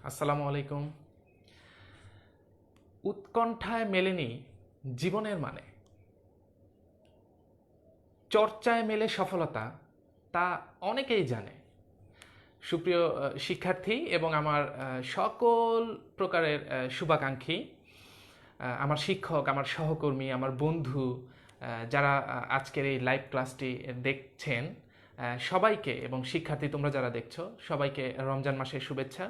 আসসালামু আলাইকুম। উৎকণ্ঠায় মেলেনি জীবনের মানে, চর্চায় মেলে সফলতা, তা অনেকেই জানে। সুপ্রিয় শিক্ষার্থী এবং আমার সকল প্রকারের শুভাকাঙ্ক্ষী, আমার শিক্ষক, আমার সহকর্মী, আমার বন্ধু, যারা আজকের এই লাইভ ক্লাসটি দেখছেন, সবাইকে, এবং শিক্ষার্থী তোমরা যারা দেখছো সবাইকে রমজান মাসের শুভেচ্ছা।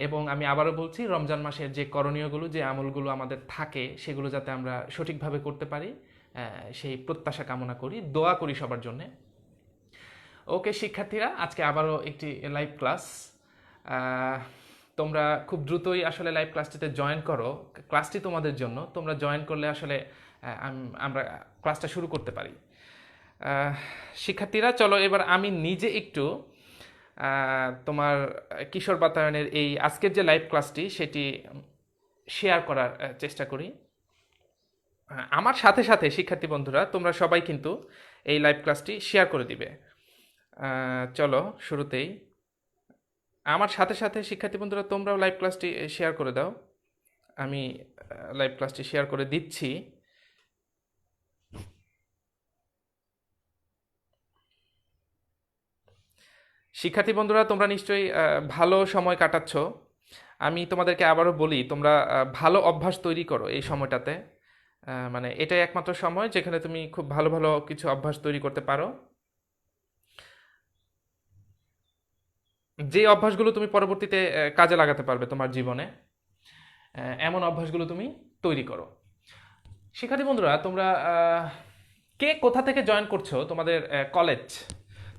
এবং আমি আবারও বলছি, রমজান মাসের যে করণীয়গুলো, যে আমলগুলো আমাদের থাকে, সেগুলো যাতে আমরা সঠিকভাবে করতে পারি, সেই প্রত্যাশা কামনা করি, দোয়া করি সবার জন্যে। ওকে শিক্ষার্থীরা, আজকে আবারও একটি লাইভ ক্লাস। তোমরা খুব দ্রুতই আসলে লাইভ ক্লাসটিতে জয়েন করো। ক্লাসটি তোমাদের জন্য, তোমরা জয়েন করলে আসলে আমরা ক্লাসটা শুরু করতে পারি। শিক্ষার্থীরা চলো এবার আমি নিজে একটু তোমার কিশোর বাতায়নের এই আজকের যে লাইভ ক্লাসটি সেটি শেয়ার করার চেষ্টা করি। আমার সাথে সাথে শিক্ষার্থী বন্ধুরা তোমরা সবাই কিন্তু এই লাইভ ক্লাসটি শেয়ার করে দিবে। চলো শুরুতেই আমার সাথে সাথে শিক্ষার্থী বন্ধুরা তোমরাও লাইভ ক্লাসটি শেয়ার করে দাও। আমি লাইভ ক্লাসটি শেয়ার করে দিচ্ছি। শিক্ষার্থী বন্ধুরা তোমরা নিশ্চয়ই ভালো সময় কাটাচ্ছ। আমি তোমাদেরকে আবারও বলি, তোমরা ভালো অভ্যাস তৈরি করো এই সময়টাতে। মানে এটাই একমাত্র সময় যেখানে তুমি খুব ভালো ভালো কিছু অভ্যাস তৈরি করতে পারো, যে অভ্যাসগুলো তুমি পরবর্তীতে কাজে লাগাতে পারবে তোমার জীবনে। এমন অভ্যাসগুলো তুমি তৈরি করো। শিক্ষার্থী বন্ধুরা তোমরা কে কোথা থেকে জয়েন করছো, তোমাদের কলেজ,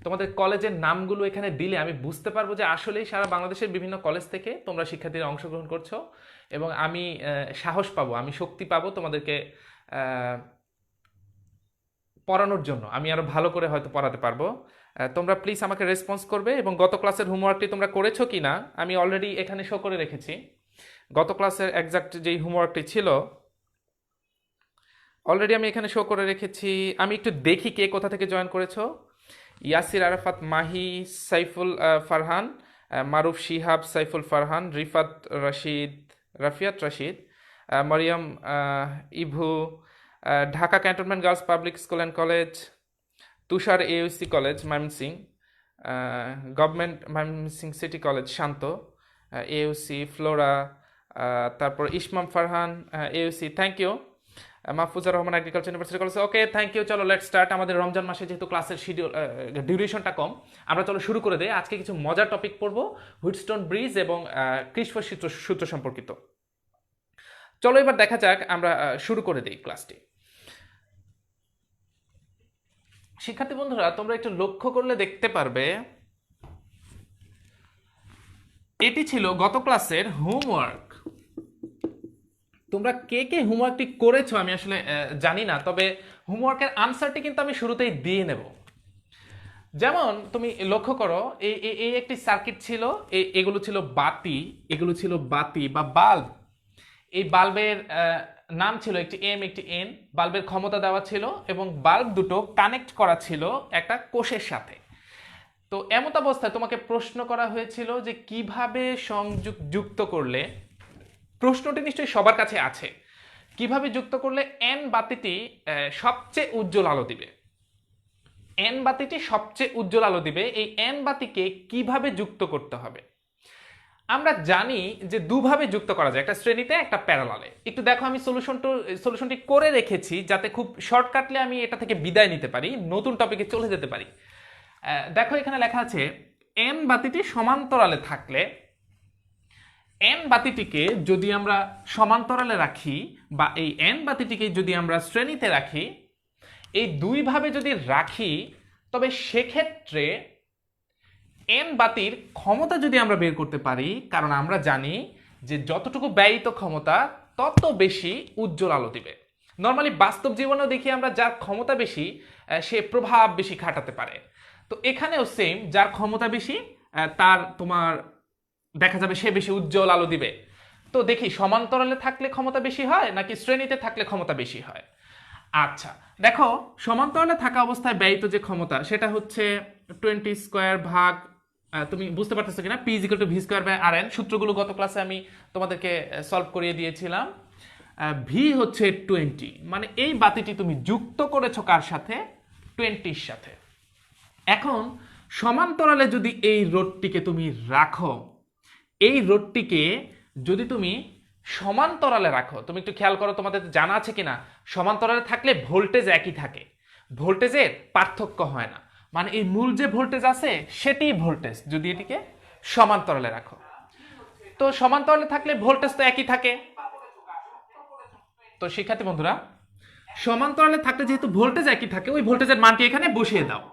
তোমাদের কলেজের নামগুলো এখানে দিলে আমি বুঝতে পারবো যে আসলেই সারা বাংলাদেশের বিভিন্ন কলেজ থেকে তোমরা শিক্ষার্থীরা অংশগ্রহণ করছো, এবং আমি সাহস পাবো, আমি শক্তি পাবো তোমাদেরকে পড়ানোর জন্য। আমি আরো ভালো করে হয়তো পড়াতে পারবো। তোমরা প্লিজ আমাকে রেসপন্স করবে, এবং গত ক্লাসের হোমওয়ার্কটি তোমরা করেছো কি না আমি অলরেডি এখানে শো করে রেখেছি। গত ক্লাসের এক্সাক্ট যেই হোমওয়ার্কটি ছিল অলরেডি আমি এখানে শো করে রেখেছি। আমি একটু দেখি কে কোথা থেকে জয়েন করেছো। Yasir Arafat, Mahi, Saiful Farhan, Maruf Shihab, Saiful Farhan, Rifat Rashid, Rafiyat Rashid, Mariam, Ivu, Dhaka cantonment girls public school and college, Tushar এউসি college Mymensingh, government Mymensingh city college Shanto, এউসি ফ্লোরা, তারপর ইসমাম ফারহান, এউসি, thank you. Mahfuzar Rahman, agriculture university college, okay thank you. চলো লেটস স্টার্ট। আমাদের রমজান মাসে যেহেতু ক্লাসের শিডিউল ডিউরেশনটা কম, আমরা চলো শুরু করে দেই। আজকে কিছু মজার টপিক পড়বো, হুইটস্টোন ব্রিজ এবং ক্রিসফ সূত্র সম্পর্কিত। চলো এবার দেখা যাক, আমরা শুরু করে দিই ক্লাসটি। শিক্ষার্থী বন্ধুরা তোমরা একটু লক্ষ্য করলে দেখতে পারবে এটি ছিল গত ক্লাসের হোমওয়ার্ক। তোমরা কে কে হোমওয়ার্কটি করেছো আমি আসলে জানি না, তবে হোমওয়ার্কের আনসারটি কিন্তু আমি শুরুতেই দিয়ে নেব। যেমন তুমি লক্ষ্য করো, এই একটি সার্কিট ছিল, এগুলো ছিল বাতি, এগুলো ছিল বাতি বা বাল্ব। এই বাল্বের নাম ছিল একটি এম একটি এন, বাল্বের ক্ষমতা দেওয়া ছিল, এবং বাল্ব দুটো কানেক্ট করা ছিল একটা কোষের সাথে। তো এমত অবস্থায় তোমাকে প্রশ্ন করা হয়েছিল যে কিভাবে যুক্ত করলে, প্রশ্নটি নিশ্চয়ই সবার কাছে আছে, কিভাবে যুক্ত করলে এন বাতিটি সবচেয়ে উজ্জ্বল আলো দিবে। এন বাতিটি সবচেয়ে উজ্জ্বল আলো দিবে, এই এন বাতিকে কিভাবে যুক্ত করতে হবে। আমরা জানি যে দুভাবে যুক্ত করা যায়, একটা শ্রেণীতে একটা প্যারালালে। একটু দেখো, আমি সলিউশনটি করে রেখেছি যাতে খুব শর্টকাটলি আমি এটা থেকে বিদায় নিতে পারি, নতুন টপিকে চলে যেতে পারি। দেখো এখানে লেখা আছে এন বাতিটি সমান্তরালে থাকলে, এন বাতিটিকে যদি আমরা সমান্তরালে রাখি, বা এই এন বাতিটিকে যদি আমরা শ্রেণীতে রাখি, এই দুইভাবে যদি রাখি, তবে সেক্ষেত্রে এন বাতির ক্ষমতা যদি আমরা বের করতে পারি, কারণ আমরা জানি যে যতটুকু ব্যয়িত ক্ষমতা তত বেশি উজ্জ্বল আলো দিবে। নর্মালি বাস্তব জীবনেও দেখি আমরা যার ক্ষমতা বেশি সে প্রভাব বেশি খাটাতে পারে। তো এখানেও সেম, যার ক্ষমতা বেশি তার তোমার দেখা যাবে সে বেশি উজ্জ্বল আলো দিবে। তো দেখি সমান্তরালে থাকলে ক্ষমতা বেশি হয় নাকি শ্রেণীতে থাকলে ক্ষমতা বেশি হয়। আচ্ছা দেখো, সমান্তরালে থাকা অবস্থায় ব্যয়িত যে ক্ষমতা সেটা হচ্ছে 20 স্কোয়ার ভাগ তুমি বুঝতে পারতেছো কিনা, P is equal to V square by R and. সূত্রগুলো গত ক্লাসে আমি তোমাদেরকে সলভ করিয়ে দিয়েছিলাম। ভি হচ্ছে 20, মানে এই বাতিটি তুমি যুক্ত করেছো কার সাথে? 20-র সাথে। এখন সমান্তরালে যদি এই রোধটিকে তুমি রাখো, এই রোধটিকে যদি তুমি সমান্তরালে রাখো, তুমি একটু খেয়াল করো, তোমাদের জানা আছে কিনা, সমান্তরালে থাকলে ভোল্টেজ একই থাকে, ভোল্টেজের পার্থক্য হয় না, মানে এই মূল যে ভোল্টেজ আছে সেটি ভোল্টেজ যদি এটিকে সমান্তরালে রাখো। তো সমান্তরালে থাকলে ভোল্টেজ তো একই থাকে। তো শিক্ষার্থী বন্ধুরা, সমান্তরালে থাকলে যেহেতু ভোল্টেজ একই থাকে, ওই ভোল্টেজের মানটি এখানে বসিয়ে দাও।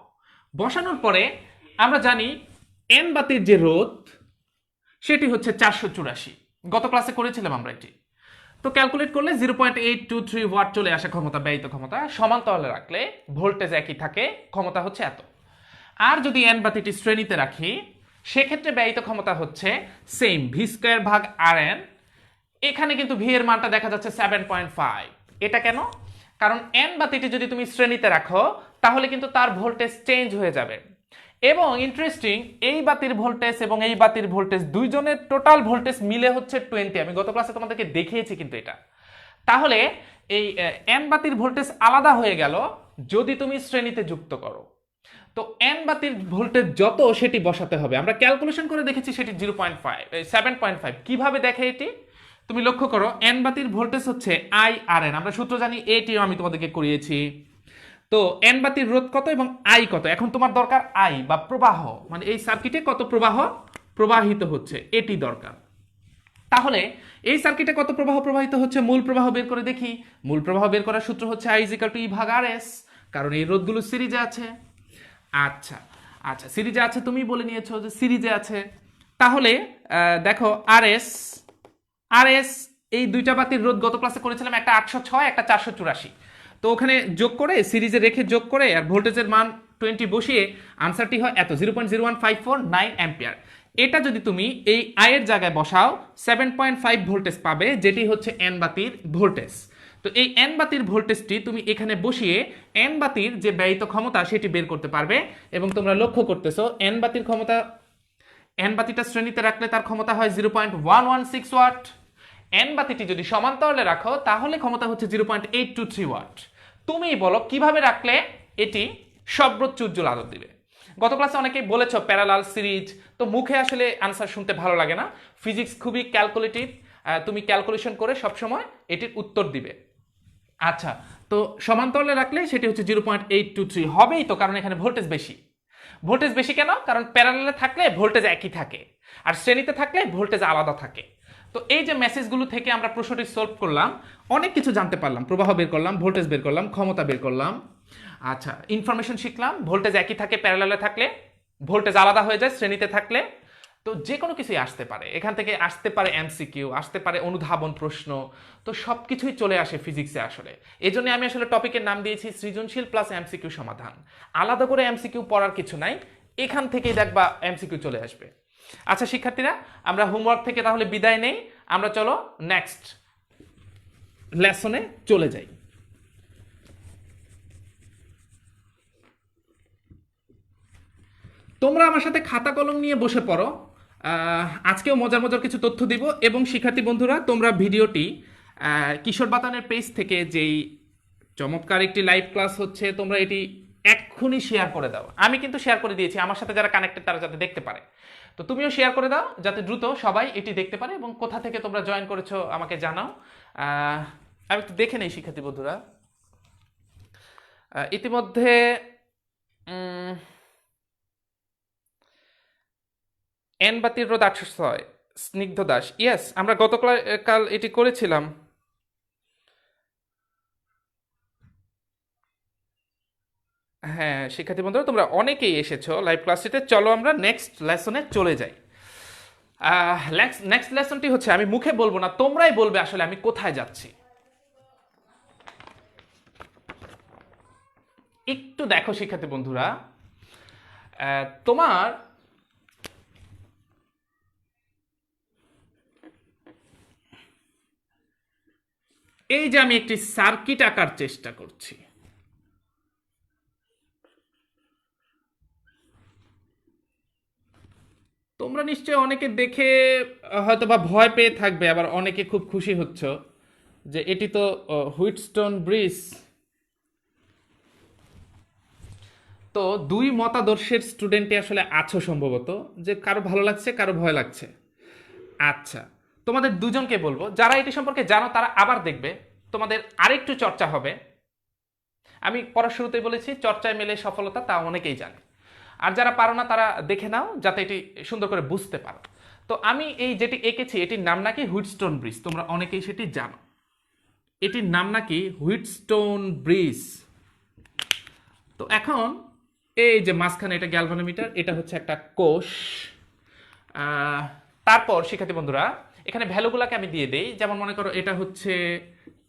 বসানোর পরে আমরা জানি এন বাতির যে রোধ সেটি হচ্ছে 484। গত ক্লাসে করেছিলাম আমরা এটি। তো ক্যালকুলেট করলে 0.823 ওয়াট চলে আসে ক্ষমতা, ব্যয়িত ক্ষমতা। সমান্তরালে রাখলে ভোল্টেজ একই থাকে, ক্ষমতা হচ্ছে এত। আর যদি এন বাতিটি শ্রেণীতে রাখি, সেক্ষেত্রে ব্যয়িত ক্ষমতা হচ্ছে সেম, ভি স্কোয়ার ভাগ আর এন। এখানে কিন্তু ভি এর মানটা দেখা যাচ্ছে 7.5। এটা কেন? কারণ এন বাতিটি যদি তুমি শ্রেণীতে রাখো তাহলে কিন্তু তার ভোল্টেজ চেঞ্জ হয়ে যাবে। এবং ইন্টারেস্টিং, এই বাতির ভোল্টেজ এবং এই বাতির ভোল্টেজ দুইজনের টোটাল ভোল্টেজ মিলে হচ্ছে 20। আমি গত ক্লাসে তোমাদেরকে দেখিয়েছি কিন্তু এটা। তাহলে এই এন বাতির ভোল্টেজ আলাদা হয়ে গেল যদি তুমি শ্রেণীতে যুক্ত করো। তো এন বাতির ভোল্টেজ যত সেটি বসাতে হবে। আমরা ক্যালকুলেশন করে দেখেছি সেটি 7.5। কিভাবে দেখে এটি? তুমি লক্ষ্য করো, এন বাতির ভোল্টেজ হচ্ছে আই আর এন। আমরা সূত্র জানি, এটিও আমি তোমাদেরকে করিয়েছি। তো এন বাতির রোধ কত এবং আই কত? এখন তোমার দরকার আই বা প্রবাহ, মানে এই সার্কিটে কত প্রবাহ প্রবাহিত হচ্ছে এটি দরকার। তাহলে এই সার্কিটে কত প্রবাহ প্রবাহিত হচ্ছে মূল প্রবাহ বের করে দেখি। মূল প্রবাহ বের করার সূত্র হচ্ছে আই ইজিক্যাল টু ই ভাগ আর এস, কারণ এই রোধগুলো সিরিজে আছে। আচ্ছা আচ্ছা, সিরিজে আছে, তুমি বলে নিয়েছো যে সিরিজে আছে। তাহলে দেখো আর এস, এই দুইটা বাতির রোধ গত ক্লাসে করেছিলাম, একটা 806, একটা 484। তো ওখানে যোগ করে, সিরিজে রেখে যোগ করে আর ভোল্টেজের মান 20 বসিয়ে আনসারটি হয় এত, 0.01549 অ্যাম্পিয়ার। এটা যদি তুমি এই আয়ের জায়গায় বসাও 7.5 ভোল্টেজ পাবে, যেটি হচ্ছে এন বাতির ভোল্টেজ। তো এই এন বাতির ভোল্টেজটি তুমি এখানে বসিয়ে এন বাতির যে ব্যয়িত ক্ষমতা সেটি বের করতে পারবে। এবং তোমরা লক্ষ্য করতেছো এন বাতির ক্ষমতা, এন বাতিটা শ্রেণীতে রাখলে তার ক্ষমতা হয় 0.116 ওয়াট। এন বাতিটি যদি সমান্তরালে রাখো তাহলে ক্ষমতা হচ্ছে 0.823 ওয়াট। তুমি বলো কিভাবে রাখলে এটি সর্বোচ্চ উজ্জ্বল আলো দিবে। গত ক্লাসে অনেকেই বলেছো প্যারালাল সিরিজ, তো মুখে আসলে আনসার শুনতে ভালো লাগে না। ফিজিক্স খুবই ক্যালকুলেটিভ, তুমি ক্যালকুলেশন করে সবসময় এটির উত্তর দিবে। আচ্ছা, তো সমান্তরালে রাখলে সেটি হচ্ছে 0.823 হবেই তো, কারণ এখানে ভোল্টেজ বেশি। ভোল্টেজ বেশি কেন? কারণ প্যারালালে থাকলে ভোল্টেজ একই থাকে, আর শ্রেণীতে থাকলে ভোল্টেজ আলাদা থাকে। তো এই যে মেসেজগুলো থেকে আমরা প্রশ্নটি সলভ করলাম, অনেক কিছু জানতে পারলাম। প্রবাহ বের করলাম, ভোল্টেজ বের করলাম, ক্ষমতা বের করলাম। আচ্ছা, ইনফরমেশন শিখলাম, ভোল্টেজ একই থাকে প্যারালালে থাকলে, ভোল্টেজ আলাদা হয়ে যায় শ্রেণীতে থাকলে। তো যে কোনো কিছুই আসতে পারে, এখান থেকে আসতে পারে এমসিকিউ, আসতে পারে অনুধাবন প্রশ্ন, তো সব কিছুই চলে আসে ফিজিক্সে আসলে। এই জন্য আমি আসলে টপিকের নাম দিয়েছি সৃজনশীল প্লাস এমসিকিউ সমাধান। আলাদা করে এমসিকিউ পড়ার কিছু নাই, এখান থেকেই দেখবা এমসিকিউ চলে আসবে। আচ্ছা শিক্ষার্থীরা, আমরা হোমওয়ার্ক থেকে তাহলে বিদায় নেই, আমরা চলো নেক্সট লেসনে চলে যাই। তোমরা আমার সাথে খাতা কলম নিয়ে বসে পড়ো। আজকেও মজার মজার কিছু তথ্য দিব। এবং শিক্ষার্থী বন্ধুরা, তোমরা ভিডিওটি কিশোর বাতানের পেজ থেকে যেই চমৎকার একটি লাইভ ক্লাস হচ্ছে, তোমরা এটি এক্ষুনি শেয়ার করে দাও। আমি কিন্তু শেয়ার করে দিয়েছি, আমার সাথে যারা কানেক্টেড তারা যাতে দেখতে পারে। তো তুমিও শেয়ার করে দাও যাতে দ্রুত সবাই এটি দেখতে পারে। এবং কোথা থেকে তোমরা জয়েন করেছো আমাকে জানাও। আমি একটু দেখে নেই শিক্ষার্থী বন্ধুরা। ইতিমধ্যে এন বাতির রোধ 806, স্নিগ্ধ দাস, ইয়েস আমরা কাল এটি করেছিলাম। হ্যাঁ শিক্ষার্থী বন্ধুরা, তোমরা অনেকেই এসেছো লাইভ ক্লাসটিতে। চলো আমরা নেক্সট লেসনে চলে যাই। নেক্সট লেসনটি হচ্ছে, আমি মুখে বলবো না, তোমরাই বলবে আসলে আমি কোথায় যাচ্ছি। একটু দেখো শিক্ষার্থী বন্ধুরা, তোমার এই যে আমি একটি সার্কিট আঁকার চেষ্টা করছি, তোমরা নিশ্চয়ই অনেকে দেখে হয়তো বা ভয় পেয়ে থাকবে, আবার অনেকে খুব খুশি হচ্ছ যে এটি তো হুইটস্টোন ব্রিজ। তো দুই মতাদর্শের স্টুডেন্টে আসলে আছো সম্ভবত, যে কারো ভালো লাগছে কারো ভয় লাগছে। আচ্ছা, তোমাদের দুজনকে বলবো, যারা এটি সম্পর্কে জানো তারা আবার দেখবে, তোমাদের আরেকটু চর্চা হবে। আমি পড়ার শুরুতেই বলেছি চর্চায় মেলে সফলতা, তা অনেকেই জানে। আর যারা পারো না তারা দেখে নাও, যাতে এটি সুন্দর করে বুঝতে পারো। তো আমি এই যেটি এঁকেছি এটির নাম নাকি হুইটস্টোন ব্রিজ, তোমরা অনেকেই সেটি জানো। এটির নাম নাকি হুইটস্টোন ব্রিজ। তো এখন এই যে মাঝখানে এটা গ্যালভানোমিটার, এটা হচ্ছে একটা কোষ। তারপর শিক্ষার্থী বন্ধুরা এখানে ভ্যালুগুলোকে আমি দিয়ে দেই। যেমন মনে করো এটা হচ্ছে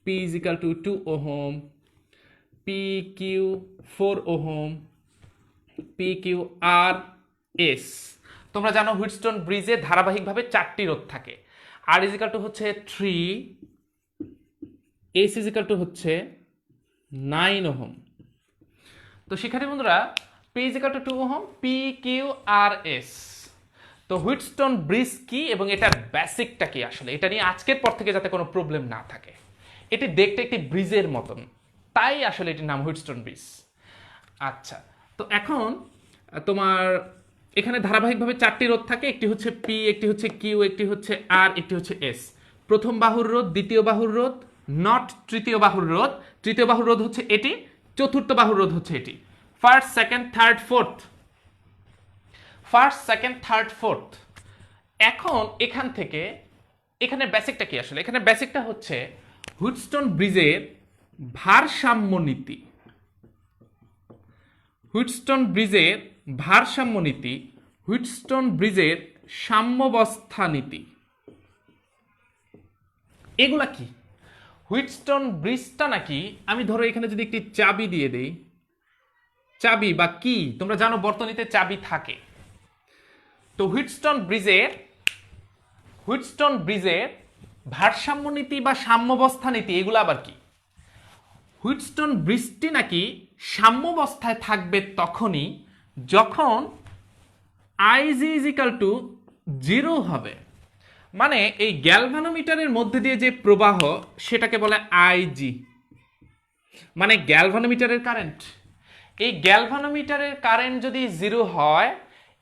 P is equal to 2 ohm, P Q 4 ohm, P Q R S. তোমরা জানো হুইটস্টোন ব্রিজে ধারাবাহিকভাবে 4টি রোধ থাকে। আর ইজ ইকাল টু হচ্ছে 3, এস ইজ ইকাল টু হচ্ছে 9 ওহম। তো শিক্ষার্থী বন্ধুরা P is equal to 2 ohm, P Q R S. তো হুইটস্টোন ব্রিজ কি এবং এটার বেসিকটা কি, আসলে এটা নিয়ে আজকের পর থেকে যাতে কোনো প্রবলেম না থাকে। এটি দেখতে একটি ব্রিজের মতন, তাই আসলে এটির নাম হুইটস্টোন ব্রিজ। আচ্ছা, তো এখন তোমার এখানে ধারাবাহিকভাবে 4টি রোধ থাকে, একটি হচ্ছে পি, একটি হচ্ছে কিউ, একটি হচ্ছে আর, একটি হচ্ছে এস। প্রথম বাহুর রোধ, দ্বিতীয় বাহুর রোধ, নট তৃতীয় বাহুর রোধ। তৃতীয় বাহুর রোধ হচ্ছে এটি, চতুর্থ বাহুর রোধ হচ্ছে এটি। First, second, third, fourth. First, second, third, fourth. এখন এখান থেকে এখানে বেসিকটা কি আসলে? এখানে বেসিকটা হচ্ছে হুইটস্টোন ব্রিজের ভারসাম্য নীতি। হুইটস্টোন ব্রিজের ভারসাম্য নীতি, হুইটস্টোন ব্রিজের সাম্যাবস্থা নীতি। এগুলা কি? হুইটস্টোন ব্রিজটা নাকি, আমি ধরো এখানে যদি একটি চাবি দিয়ে দেই, চাবি বা কি, তোমরা জানো বর্তনীতে চাবি থাকে। তো হুইটস্টোন ব্রিজের ভারসাম্য নীতি বা সাম্যাবস্থা নীতি, এগুলো আবার কি? হুইটস্টোন ব্রিজটি নাকি সাম্যাবস্থায় থাকবে তখনই যখন আইজি ইজ ইকাল টু 0 হবে। মানে এই গ্যালভানোমিটারের মধ্যে দিয়ে যে প্রবাহ সেটাকে বলে আইজি, মানে গ্যালভানোমিটারের কারেন্ট। এই গ্যালভানোমিটারের কারেন্ট যদি 0 হয়,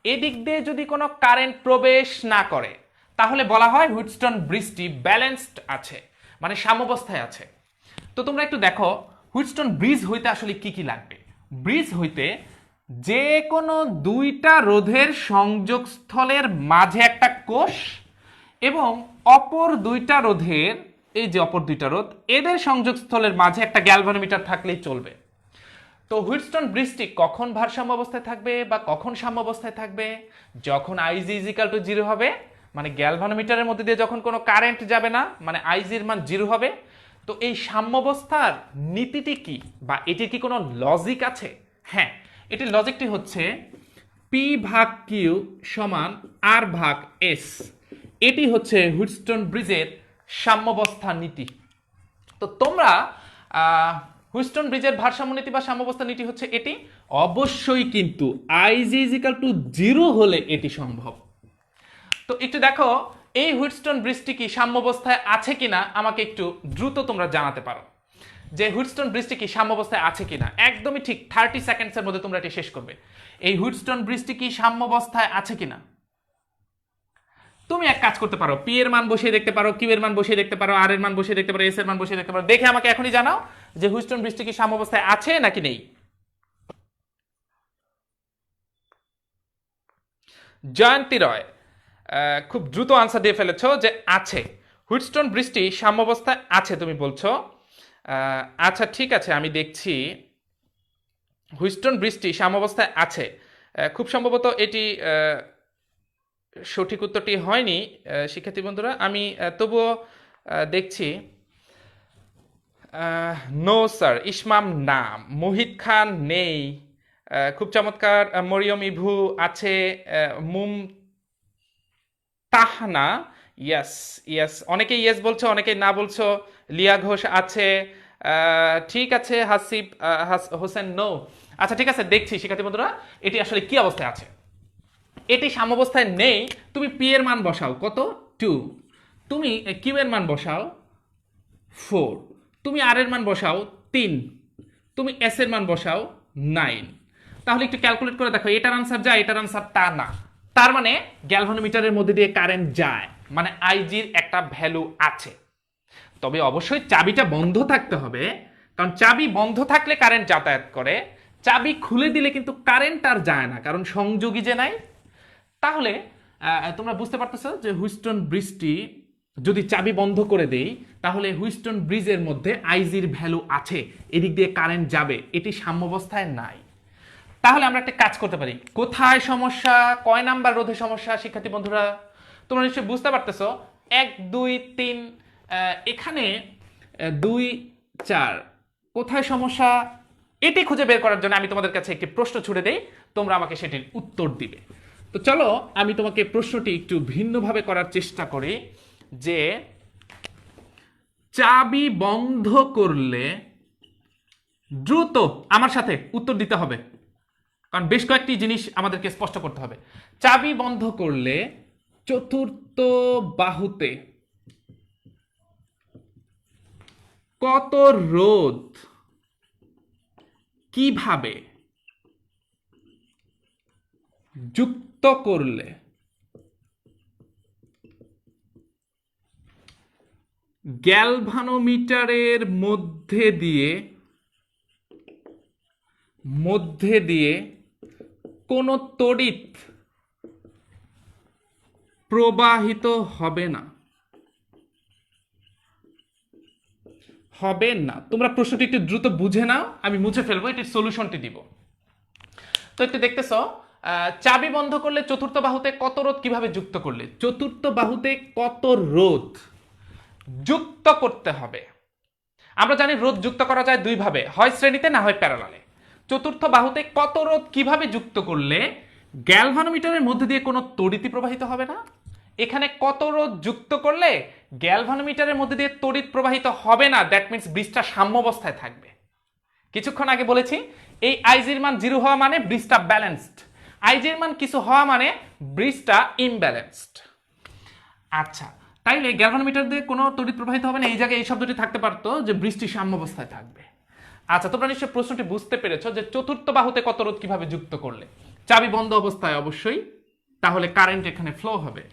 এদিক দিয়ে যদি কোনো কারেন্ট প্রবেশ না করে, তাহলে বলা হয় হুইটস্টোন ব্রিজটি ব্যালেন্সড আছে, মানে সাম্যাবস্থায় আছে। তো তোমরা একটু দেখো হুইটস্টোন ব্রিজ হইতে আসলে কি কি লাগবে। ব্রিজ হইতে যে কোনো দুইটা রোধের সংযোগস্থলের মাঝে একটা কোষ এবং অপর দুইটা রোধের, এই যে অপর দুইটা রোধ, এদের সংযোগস্থলের মাঝে একটা গ্যালভানোমিটার থাকলেই চলবে। তো হুইটস্টোন ব্রিজটি কখন ভারসাম্য অবস্থায় থাকবে বা কখন সাম্য অবস্থায় থাকবে? যখন আইজি ইজ ইকাল টু 0 হবে, মানে গ্যালভানোমিটারের মধ্যে দিয়ে যখন কোনো কারেন্ট যাবে না, মানে আইজির মান 0 হবে। তো এই সাম্যাবস্থার নীতিটি কি, বা এটির কি কোনো লজিক আছে? হ্যাঁ, এটির লজিকটি হচ্ছে পি ভাগ কিউ সমান আর ভাগ এস। এটি হচ্ছে হুইটস্টোন ব্রিজের সাম্যাবস্থা নীতি। তো তোমরা হুইটস্টোন ব্রিজের ভারসাম্য নীতি বা সাম্যাবস্থা নীতি হচ্ছে এটি। অবশ্যই কিন্তু আইজি ইজ ইকাল টু 0 হলে এটি সম্ভব। তো একটু দেখো এই হুইটস্টোন ব্রিজটি কি সাম্যাবস্থায় আছে কিনা, আমাকে একটু দ্রুত তোমরা জানাতে পারো যে হুইটস্টোন ব্রিজটি কি সাম্যাবস্থায় আছে কিনা। একদমই ঠিক 30 সেকেন্ডসের মধ্যে তোমরা এটি শেষ করবে। এই হুইটস্টোন ব্রিজটি কি সাম্যাবস্থায় আছে কিনা। তুমি এক কাজ করতে পারো, পি এর মান বসিয়ে দেখতে পারো, কিউ এর মান বসিয়ে দেখতে পারো, আর এর মান বসিয়ে দেখতে পারো, এস এর মান বসিয়ে দেখতে পারো। দেখে আমাকে এখনই জানাও যে হুইটস্টোন ব্রিজটি কি সাম্যাবস্থায় আছে নাকি নেই। জয়ন্তী রয় খুব দ্রুত আনসার দিয়ে ফেলেছো যে আছে। হুইটস্টোন ব্রিজটি সাম্যাবস্থায় আছে তুমি বলছো। আচ্ছা ঠিক আছে, আমি দেখছি। হুইটস্টোন ব্রিজটি সাম্যাবস্থায় আছে, খুব সম্ভবত এটি সঠিক উত্তরটি হয়নি শিক্ষার্থী বন্ধুরা। আমি তবুও দেখছি। নো স্যার, ইসমাম না, মুহিত খান নেই, খুব চমৎকার, মরিয়ম ইভু আছে, মুম তাহনা, ইয়েস ইয়েস, অনেকে ইয়েস বলছো অনেকে না বলছো। লিয়া ঘোষ আছে, ঠিক আছে। হাসিব হোসেন নো। আচ্ছা ঠিক আছে, দেখছি শিক্ষার্থী বন্ধুরা এটি আসলে কি অবস্থায় আছে। এটি সাম্যাবস্থায় নেই, তুমি পি এর মান বসাও কত 2, তুমি কিউ এর মান বসাও 4, তুমি আর এর মান বসাও 3, তুমি এস এর মান বসাও 9। তাহলে একটু ক্যালকুলেট করে দেখো, এটার আনসার যা এটার আনসার তা না। তার মানে গ্যালভানোমিটারের মধ্যে দিয়ে কারেন্ট যায়, মানে আইজির একটা ভ্যালু আছে। তবে অবশ্যই চাবিটা বন্ধ থাকতে হবে, কারণ চাবি বন্ধ থাকলে কারেন্ট যাতায়াত করে, চাবি খুলে দিলে কিন্তু কারেন্ট আর যায় না, কারণ সংযোগী যে নাই। তাহলে তোমরা বুঝতে পারতেছো যে হুইস্টন ব্রিজটি যদি চাবি বন্ধ করে দেই, তাহলে হুইস্টন ব্রিজের মধ্যে আইজির ভ্যালু আছে, এদিক দিয়ে কারেন্ট যাবে, এটি সাম্যাবস্থায় নাই। তাহলে আমরা একটা কাজ করতে পারি। কোথায় সমস্যা, কয় নাম্বার রোধে সমস্যা শিক্ষার্থী বন্ধুরা? তোমরা নিশ্চয়ই বুঝতে পারতেছো 1 2 3, এখানে 2 4, কোথায় সমস্যা এটি খুঁজে বের করার জন্য আমি তোমাদের কাছে একটি প্রশ্ন ছুড়ে দেই, তোমরা আমাকে সেটির উত্তর দিবে। তো চলো আমি তোমাকে প্রশ্নটি একটু ভিন্নভাবে করার চেষ্টা করি, যে চাবি বন্ধ করলে দ্রুত আমার সাথে উত্তর দিতে হবে, কারণ বেশ কয়েকটি জিনিস আমাদেরকে স্পষ্ট করতে হবে। চাবি বন্ধ করলে চতুর্থ বাহুতে কত রোধ কিভাবে যুক্ত করলে গ্যালভানোমিটারের মধ্যে দিয়ে কোনো তড়িৎ প্রবাহিত হবে না। তোমরা প্রশ্নটি একটু দ্রুত বুঝে নাও, আমি মুছে ফেলবো, এটির সলিউশনটি দিব। তো একটু দেখতেছো, চাবি বন্ধ করলে চতুর্থ বাহুতে কত রোধ কিভাবে যুক্ত করলে, চতুর্থ বাহুতে কত রোধ যুক্ত করতে হবে। আমরা জানি রোধ যুক্ত করা যায় দুই ভাবে, হয় শ্রেণীতে না হয় প্যারালালে। চতুর্থ বাহুতে কত রোধ কিভাবে যুক্ত করলে গ্যালভানোমিটারের মধ্যে দিয়ে কোনো তড়িৎ প্রবাহিত হবে না। এখানে কত রোধ যুক্ত করলে গ্যালভানোমিটারের মধ্যে দিয়ে তড়িৎ প্রবাহিত হবে না, দ্যাট মিন্স ব্রিজটা সাম্যাবস্থায় থাকবে। কিছুক্ষণ আগে বলেছি এই আইজির মান 0 হওয়া মানে ব্রিজটা ব্যালেন্সড, আইজির মান কিছু হওয়া মানে ব্রিজটা ইমব্যালেন্সড। আচ্ছা, তাইলে গ্যালভানোমিটার দিয়ে কোনো তড়িৎ প্রবাহিত হবে না, এই জায়গায় এই শব্দটি থাকতে পারতো যে বৃষ্টি সাম্যাবস্থায় থাকবে। আচ্ছা, তোমরা নিশ্চয়ই প্রশ্নটি বুঝতে পেরেছো যে চতুর্থ বাহুতে কত রোধ কিভাবে যুক্ত করলে, চাবি বন্ধ অবস্থায় অবশ্যই, তাহলে কারেন্ট এখানে ফ্লো হবে।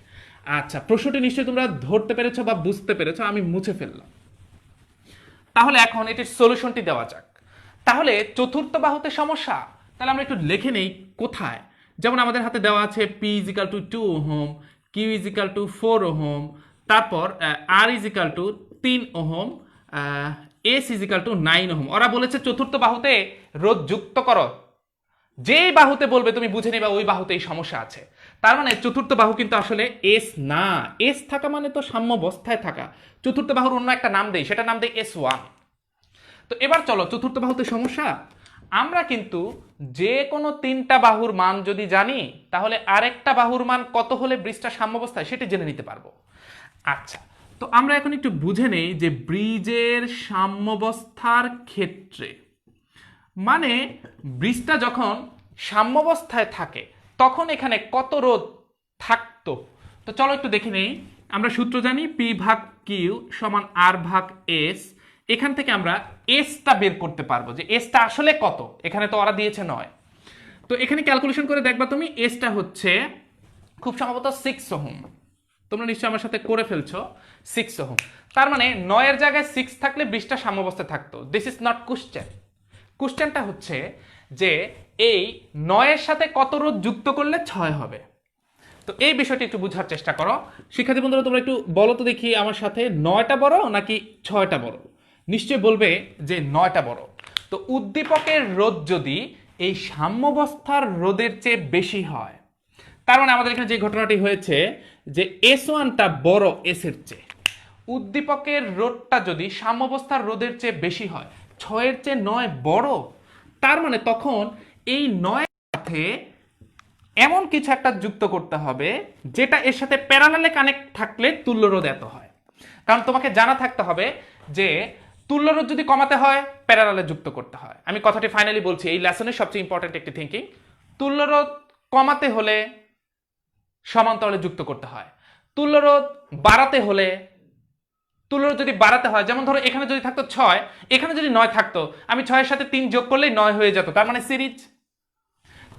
আচ্ছা, প্রশ্নটি নিশ্চয়ই তোমরা ধরতে পেরেছো বা বুঝতে পেরেছো, আমি মুছে ফেললাম। তাহলে এখন এটির সলিউশনটি দেওয়া যাক। তাহলে চতুর্থ বাহুতে সমস্যা, তাহলে আমরা একটু লিখে নেই কোথায়। যেমন আমাদের হাতে দেওয়া আছে P = 2 ওহম, Q = 4 ওহম, তারপর R = 3 ওহম, S = 9 ওহম। ওরা বলেছে চতুর্থ বাহুতে রোধ যুক্ত করো, যেই বাহুতে বলবে তুমি বুঝে নেবা ওই বাহুতে এই সমস্যা আছে। তার মানে চতুর্থ বাহু কিন্তু আসলে এস না, এস থাকা মানে তো সাম্যাবস্থায় থাকা। চতুর্থ বাহুর অন্য একটা নাম দেই, সেটা নাম দেই S1। তো এবার চলো, চতুর্থ বাহুতে সমস্যা, আমরা কিন্তু যে কোনো 3টা বাহুর মান যদি জানি, তাহলে আরেকটা বাহুর মান কত হলে ব্রিজটা সাম্যাবস্থায় সেটি জেনে নিতে পারবো। আচ্ছা, তো আমরা এখন একটু বুঝে নেই যে ব্রিজের সাম্যাবস্থার ক্ষেত্রে, মানে ব্রিজটা যখন সাম্যাবস্থায় থাকে তখন এখানে কত রোধ থাকতো। তো চলো একটু দেখে নেই। আমরা সূত্র জানি P/Q = R/S। এখান থেকে আমরা এসটা বের করতে পারবো যে এসটা আসলে কত, এখানে তো ওরা দিয়েছে 9। তো এখানে ক্যালকুলেশন করে দেখবা তুমি, এসটা হচ্ছে খুব সম্ভবত 6 ওহম। তোমরা নিশ্চয়ই আমার সাথে করে ফেলছো 6 ওহম। তার মানে 9 এর জায়গায় 6 থাকলে ব্রিজটা সাম্যাবস্থায় থাকতো। This is not question. কোশ্চেনটা হচ্ছে যে এই 9 এর সাথে কত রোধ যুক্ত করলে 6 হবে। তো এই বিষয়টি একটু বোঝার চেষ্টা করো শিক্ষার্থী বন্ধুরা। তোমরা একটু বলো তো দেখি আমার সাথে, 9টা বড় নাকি 6টা বড়? নিশ্চয়ই বলবে যে 9টা বড়। তো উদ্দীপকের রোধ যদি এই সাম্যাবস্থার রোধের চেয়ে বেশি হয়, তার মানে আমাদের এখানে যে ঘটনাটি হয়েছে যে S1টা বড় S এর চেয়ে। উদ্দীপকের রোধটা যদি সাম্যাবস্থার রোধের চেয়ে বেশি হয়, 6 এর চেয়ে 9 বড়, তার মানে তখন এই 9 এর সাথে এমন কিছু একটা যুক্ত করতে হবে যেটা এর সাথে প্যারালালে কানেক্ট থাকলে তুল্য রোধ এত হয়। কারণ তোমাকে জানা থাকতে হবে যে তুল্য রোধ যদি কমাতে হয় প্যারালালে যুক্ত করতে হয়। আমি কথাটি ফাইনালি বলছি, এই লেসনের সবচেয়ে ইম্পর্টেন্ট একটি থিঙ্কিং। তুল্য রোধ কমাতে হলে সমান্তরালে যুক্ত করতে হয়। তুল্যরোধ বাড়াতে হলে, তুল্যরোধ যদি বাড়াতে হয়, যেমন ধরো এখানে যদি থাকতো 6, এখানে যদি 9 থাকতো, আমি 6-এর সাথে 3 যোগ করলেই 9 হয়ে যেত, তার মানে সিরিজ।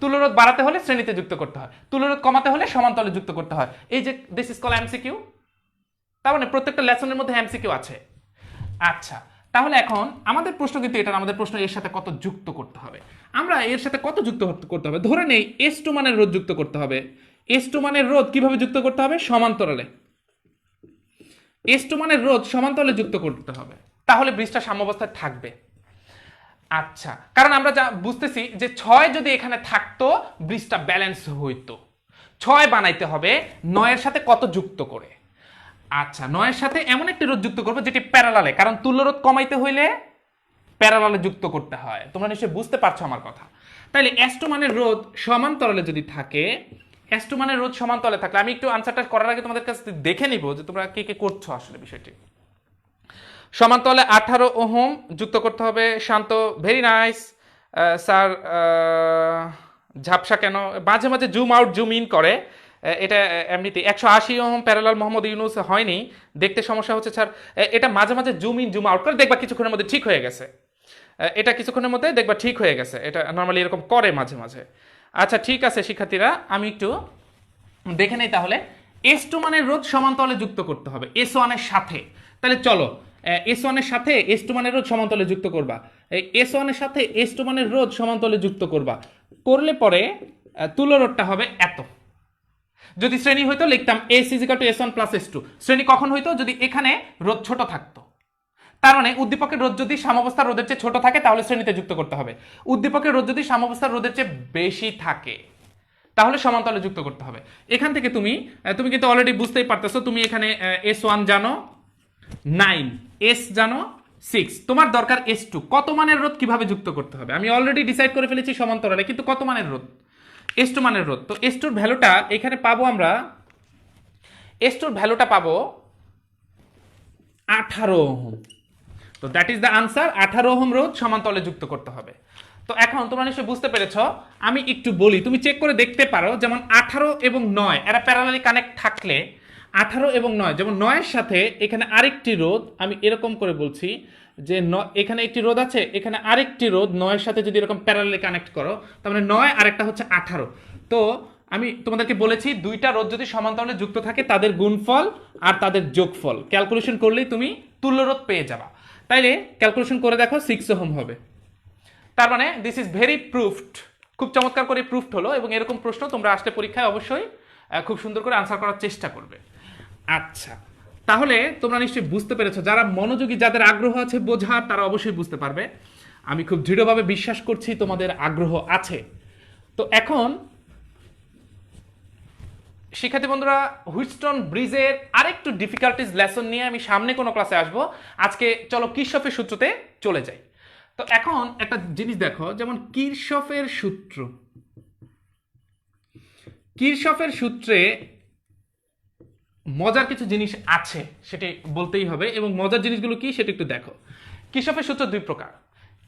তুল্যরোধ বাড়াতে হলে শ্রেণীতে যুক্ত করতে হয়, তুল্যরোধ কমাতে হলে সমান্তরালে যুক্ত করতে হয়। এই যে দিস ইজ কল এমসিকিউ। তার মানে প্রত্যেকটা লেসনের মধ্যে এমসিকিউ আছে। আচ্ছা, তাহলে এখন আমাদের প্রশ্ন কিন্তু এটা, আমাদের প্রশ্ন এর সাথে কত যুক্ত করতে হবে। আমরা এর সাথে কত যুক্ত করতে হবে, ধরে নেই S2 মানের রোধ যুক্ত করতে হবে। S2 মানের রোধ কিভাবে যুক্ত করতে হবে? সমান্তরালে। S2 মানের রোধ সমান্তরালে যুক্ত করতে হবে, তাহলে ব্রিজটা সাম্যাবস্থায় থাকবে। আচ্ছা, কারণ আমরা যা বুঝতেছি যে 6 যদি এখানে থাকতো ব্রিজটা ব্যালেন্স হইতো। 6 বানাইতে হবে 9-এর সাথে কত যুক্ত করে। আচ্ছা, 9-এর সাথে এমন একটি রোধ যুক্ত করবো যেটি প্যারালালে, কারণ তুল্য রোধ কমাইতে হইলে প্যারালালে যুক্ত করতে হয়। তোমরা নিশ্চয়ই বুঝতে পারছো আমার কথা। তাইলে S2 মানের রোধ সমান্তরালে যদি থাকে, S2 মানের রোধ সমান্তরালে থাকলে, আমি একটু আনসারটা করার আগে তোমাদের কাছে দেখে নিব যে তোমরা কি কি করছো আসলে বিষয়টি। সমান্তরালে 18 ওহম যুক্ত করতে হবে। শান্ত, ভেরি নাইস স্যার। ঝাপসা কেন? মাঝে মাঝে জুম আউট জুম ইন করে, এটা এমনিতে। 180 ওহম প্যারালাল মোহাম্মদ ইউনুস হয়নি, দেখতে সমস্যা হচ্ছে স্যার। এটা মাঝে মাঝে জুম ইন জুম আউট করে, দেখবা কিছুক্ষণের মধ্যে ঠিক হয়ে গেছে। এটা কিছুক্ষণের মধ্যে দেখবা ঠিক হয়ে গেছে, এটা নর্মালি এরকম করে মাঝে মাঝে। আচ্ছা ঠিক আছে শিক্ষার্থীরা, আমি একটু দেখে নেই তাহলে। S2 মানের রোধ সমান্তরালে যুক্ত করতে হবে S1 এর সাথে। তাহলে চলো S1 এর সাথে S2 মানের রোধ সমান্তরালে যুক্ত করবা। এই S1 এর সাথে S2 মানের রোধ সমান্তরালে যুক্ত করবা, করলে পরে তুল্য রোধটা হবে এত। যদি শ্রেণী হইতো লিখতাম S = S1 + S2। শ্রেণী কখন হইতো? যদি এখানে রোধ ছোট থাকতো। তার মানে উদ্দীপকের রোধ যদি সাম্যাবস্থার রোধের চেয়ে ছোট থাকে তাহলে শ্রেণীতে যুক্ত করতে হবে। উদ্দীপকের রোধ যদি সাম্যাবস্থার রোধের চেয়ে বেশি থাকে তাহলে সমান্তরালে যুক্ত করতে হবে। এখান থেকে তুমি কিন্তু অলরেডি বুঝতেই পারতেছো, তুমি এখানে S1 জানো 9, S জানো 6, তোমার দরকার S2। কত মানের রোধ কিভাবে যুক্ত করতে হবে আমি অলরেডি ডিসাইড করে ফেলেছি সমান্তরালে, কিন্তু কত মানের রোধ? S2 মানের রোধ। তো S2 এর ভ্যালুটা এখানে পাবো আমরা, S2 এর ভ্যালুটা পাবো 18 ওহম। তো that is the answer. 18 ohm রোধ সমান্তরালে যুক্ত করতে হবে। তো এখন তোমরা নিশ্চয়ই বুঝতে পেরেছো। আমি একটু বলি, তুমি চেক করে দেখতে পারো, যেমন 18 এবং 9 এরা প্যারালালি কানেক্ট থাকলে 18 এবং 9, যেমন 9-এর সাথে এখানে আরেকটি রোধ, আমি এরকম করে বলছি যে এখানে একটি রোধ আছে, এখানে আরেকটি রোধ 9-এর সাথে যদি এরকম প্যারালালি কানেক্ট করো, তার মানে 9 আরেকটা হচ্ছে 18। তো আমি তোমাদেরকে বলেছি দুইটা রোধ যদি সমান্তরালে যুক্ত থাকে তাদের গুণফল আর তাদের যোগফল ক্যালকুলেশন করলেই তুমি তুল্য রোধ পেয়ে যাবা। তাইলে ক্যালকুলেশন করে দেখো 6 ওহম হবে। তার মানে দিস ইজ ভেরি প্রুফড, খুব চমৎকার করে প্রুফড হলো। এবং এরকম প্রশ্ন তোমরা আসলে পরীক্ষায় অবশ্যই খুব সুন্দর করে আনসার করার চেষ্টা করবে। আচ্ছা, তাহলে তোমরা নিশ্চয়ই বুঝতে পেরেছো, যারা মনোযোগী, যাদের আগ্রহ আছে বোঝার, তারা অবশ্যই বুঝতে পারবে। আমি খুব দৃঢ়ভাবে বিশ্বাস করছি তোমাদের আগ্রহ আছে। তো এখন শিক্ষার্থী বন্ধুরা, হুইটস্টোন ব্রিজের আরেকটু ডিফিকাল্টিজ লেসন নিয়ে আমি সামনে কোনো ক্লাসে আসবো। আজকে চলো কিরশফের সূত্রতে চলে যাই। তো এখন একটা জিনিস দেখো, যেমন কিরশফের সূত্র, কিরশফের সূত্রে মজার কিছু জিনিস আছে, সেটি বলতেই হবে। এবং মজার জিনিসগুলো কি সেটা একটু দেখো। কিরশফের সূত্র দুই প্রকার।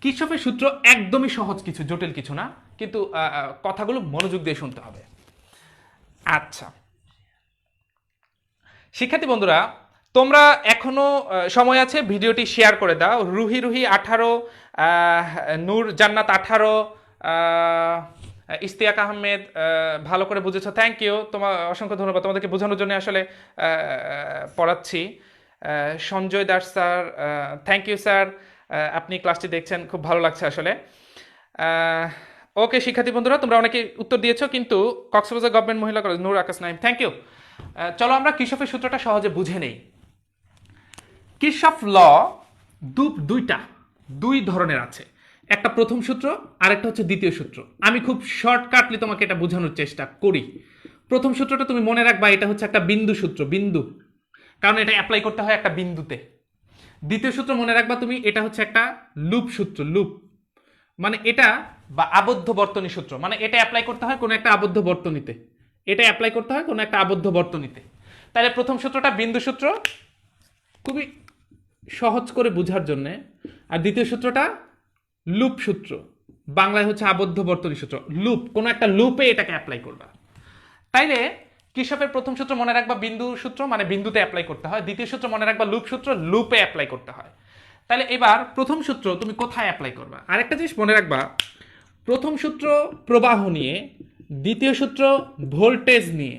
কিরশফের সূত্র একদমই সহজ কিছু, জটিল কিছু না, কিন্তু কথাগুলো মনোযোগ দিয়ে শুনতে হবে। আচ্ছা শিক্ষার্থী বন্ধুরা, তোমরা এখনো সময় আছে, ভিডিওটি শেয়ার করে দাও। রুহি 18, নূর জান্নাত 18, ইস্তিয়াক আহমেদ ভালো করে বুঝেছো, থ্যাংক ইউ, তোমার অসংখ্য ধন্যবাদ। তোমাদেরকে বোঝানোর জন্য আসলে পড়াচ্ছি। Sanjay Das sir, thank you sir, আপনি ক্লাসটি দেখছেন, খুব ভালো লাগছে আসলে। ওকে শিক্ষার্থী বন্ধুরা, তোমরা অনেকে উত্তর দিয়েছো, কিন্তু কক্সবাজার গভর্নমেন্ট মহিলা college, Noor Akash Naim, thank you. চলো আমরা কিরশফের সূত্রটা সহজে বুঝে নেই। কিরশফ ল দুই ধরনের আছে, একটা প্রথম সূত্র আর একটা হচ্ছে দ্বিতীয় সূত্র। আমি খুব শর্টকাটলি তোমাকে এটা বোঝানোর চেষ্টা করি। প্রথম সূত্রটা তুমি মনে রাখবা, এটা হচ্ছে একটা বিন্দু সূত্র, বিন্দু, কারণ এটা অ্যাপ্লাই করতে হয় একটা বিন্দুতে। দ্বিতীয় সূত্র মনে রাখবা তুমি, এটা হচ্ছে একটা লুপ সূত্র, লুপ মানে এটা, বা আবদ্ধ বর্তনী সূত্র, মানে এটা অ্যাপ্লাই করতে হয় কোনো একটা আবদ্ধ বর্তনীতে, এটা অ্যাপ্লাই করতে হয় কোনো একটা আবদ্ধ বর্তনীতে। তাহলে প্রথম সূত্রটা বিন্দু সূত্র, খুবই সহজ করে বোঝার জন্য। আর দ্বিতীয় সূত্রটা লুপ সূত্র, বাংলায় হচ্ছে আবদ্ধ বর্তনী সূত্র। লুপ, কোনো একটা লুপে এটাকে অ্যাপ্লাই করবা। তাইলে কির্চফের প্রথম সূত্র মনে রাখবা বিন্দু সূত্র, মানে বিন্দুতে অ্যাপ্লাই করতে হয়। দ্বিতীয় সূত্র মনে রাখবা লুপ সূত্র, লুপে অ্যাপ্লাই করতে হয়। তাহলে এবার প্রথম সূত্র তুমি কোথায় অ্যাপ্লাই করবা? আরেকটা জিনিস মনে রাখবা, প্রথম সূত্র প্রবাহ নিয়ে, দ্বিতীয় সূত্র ভোল্টেজ নিয়ে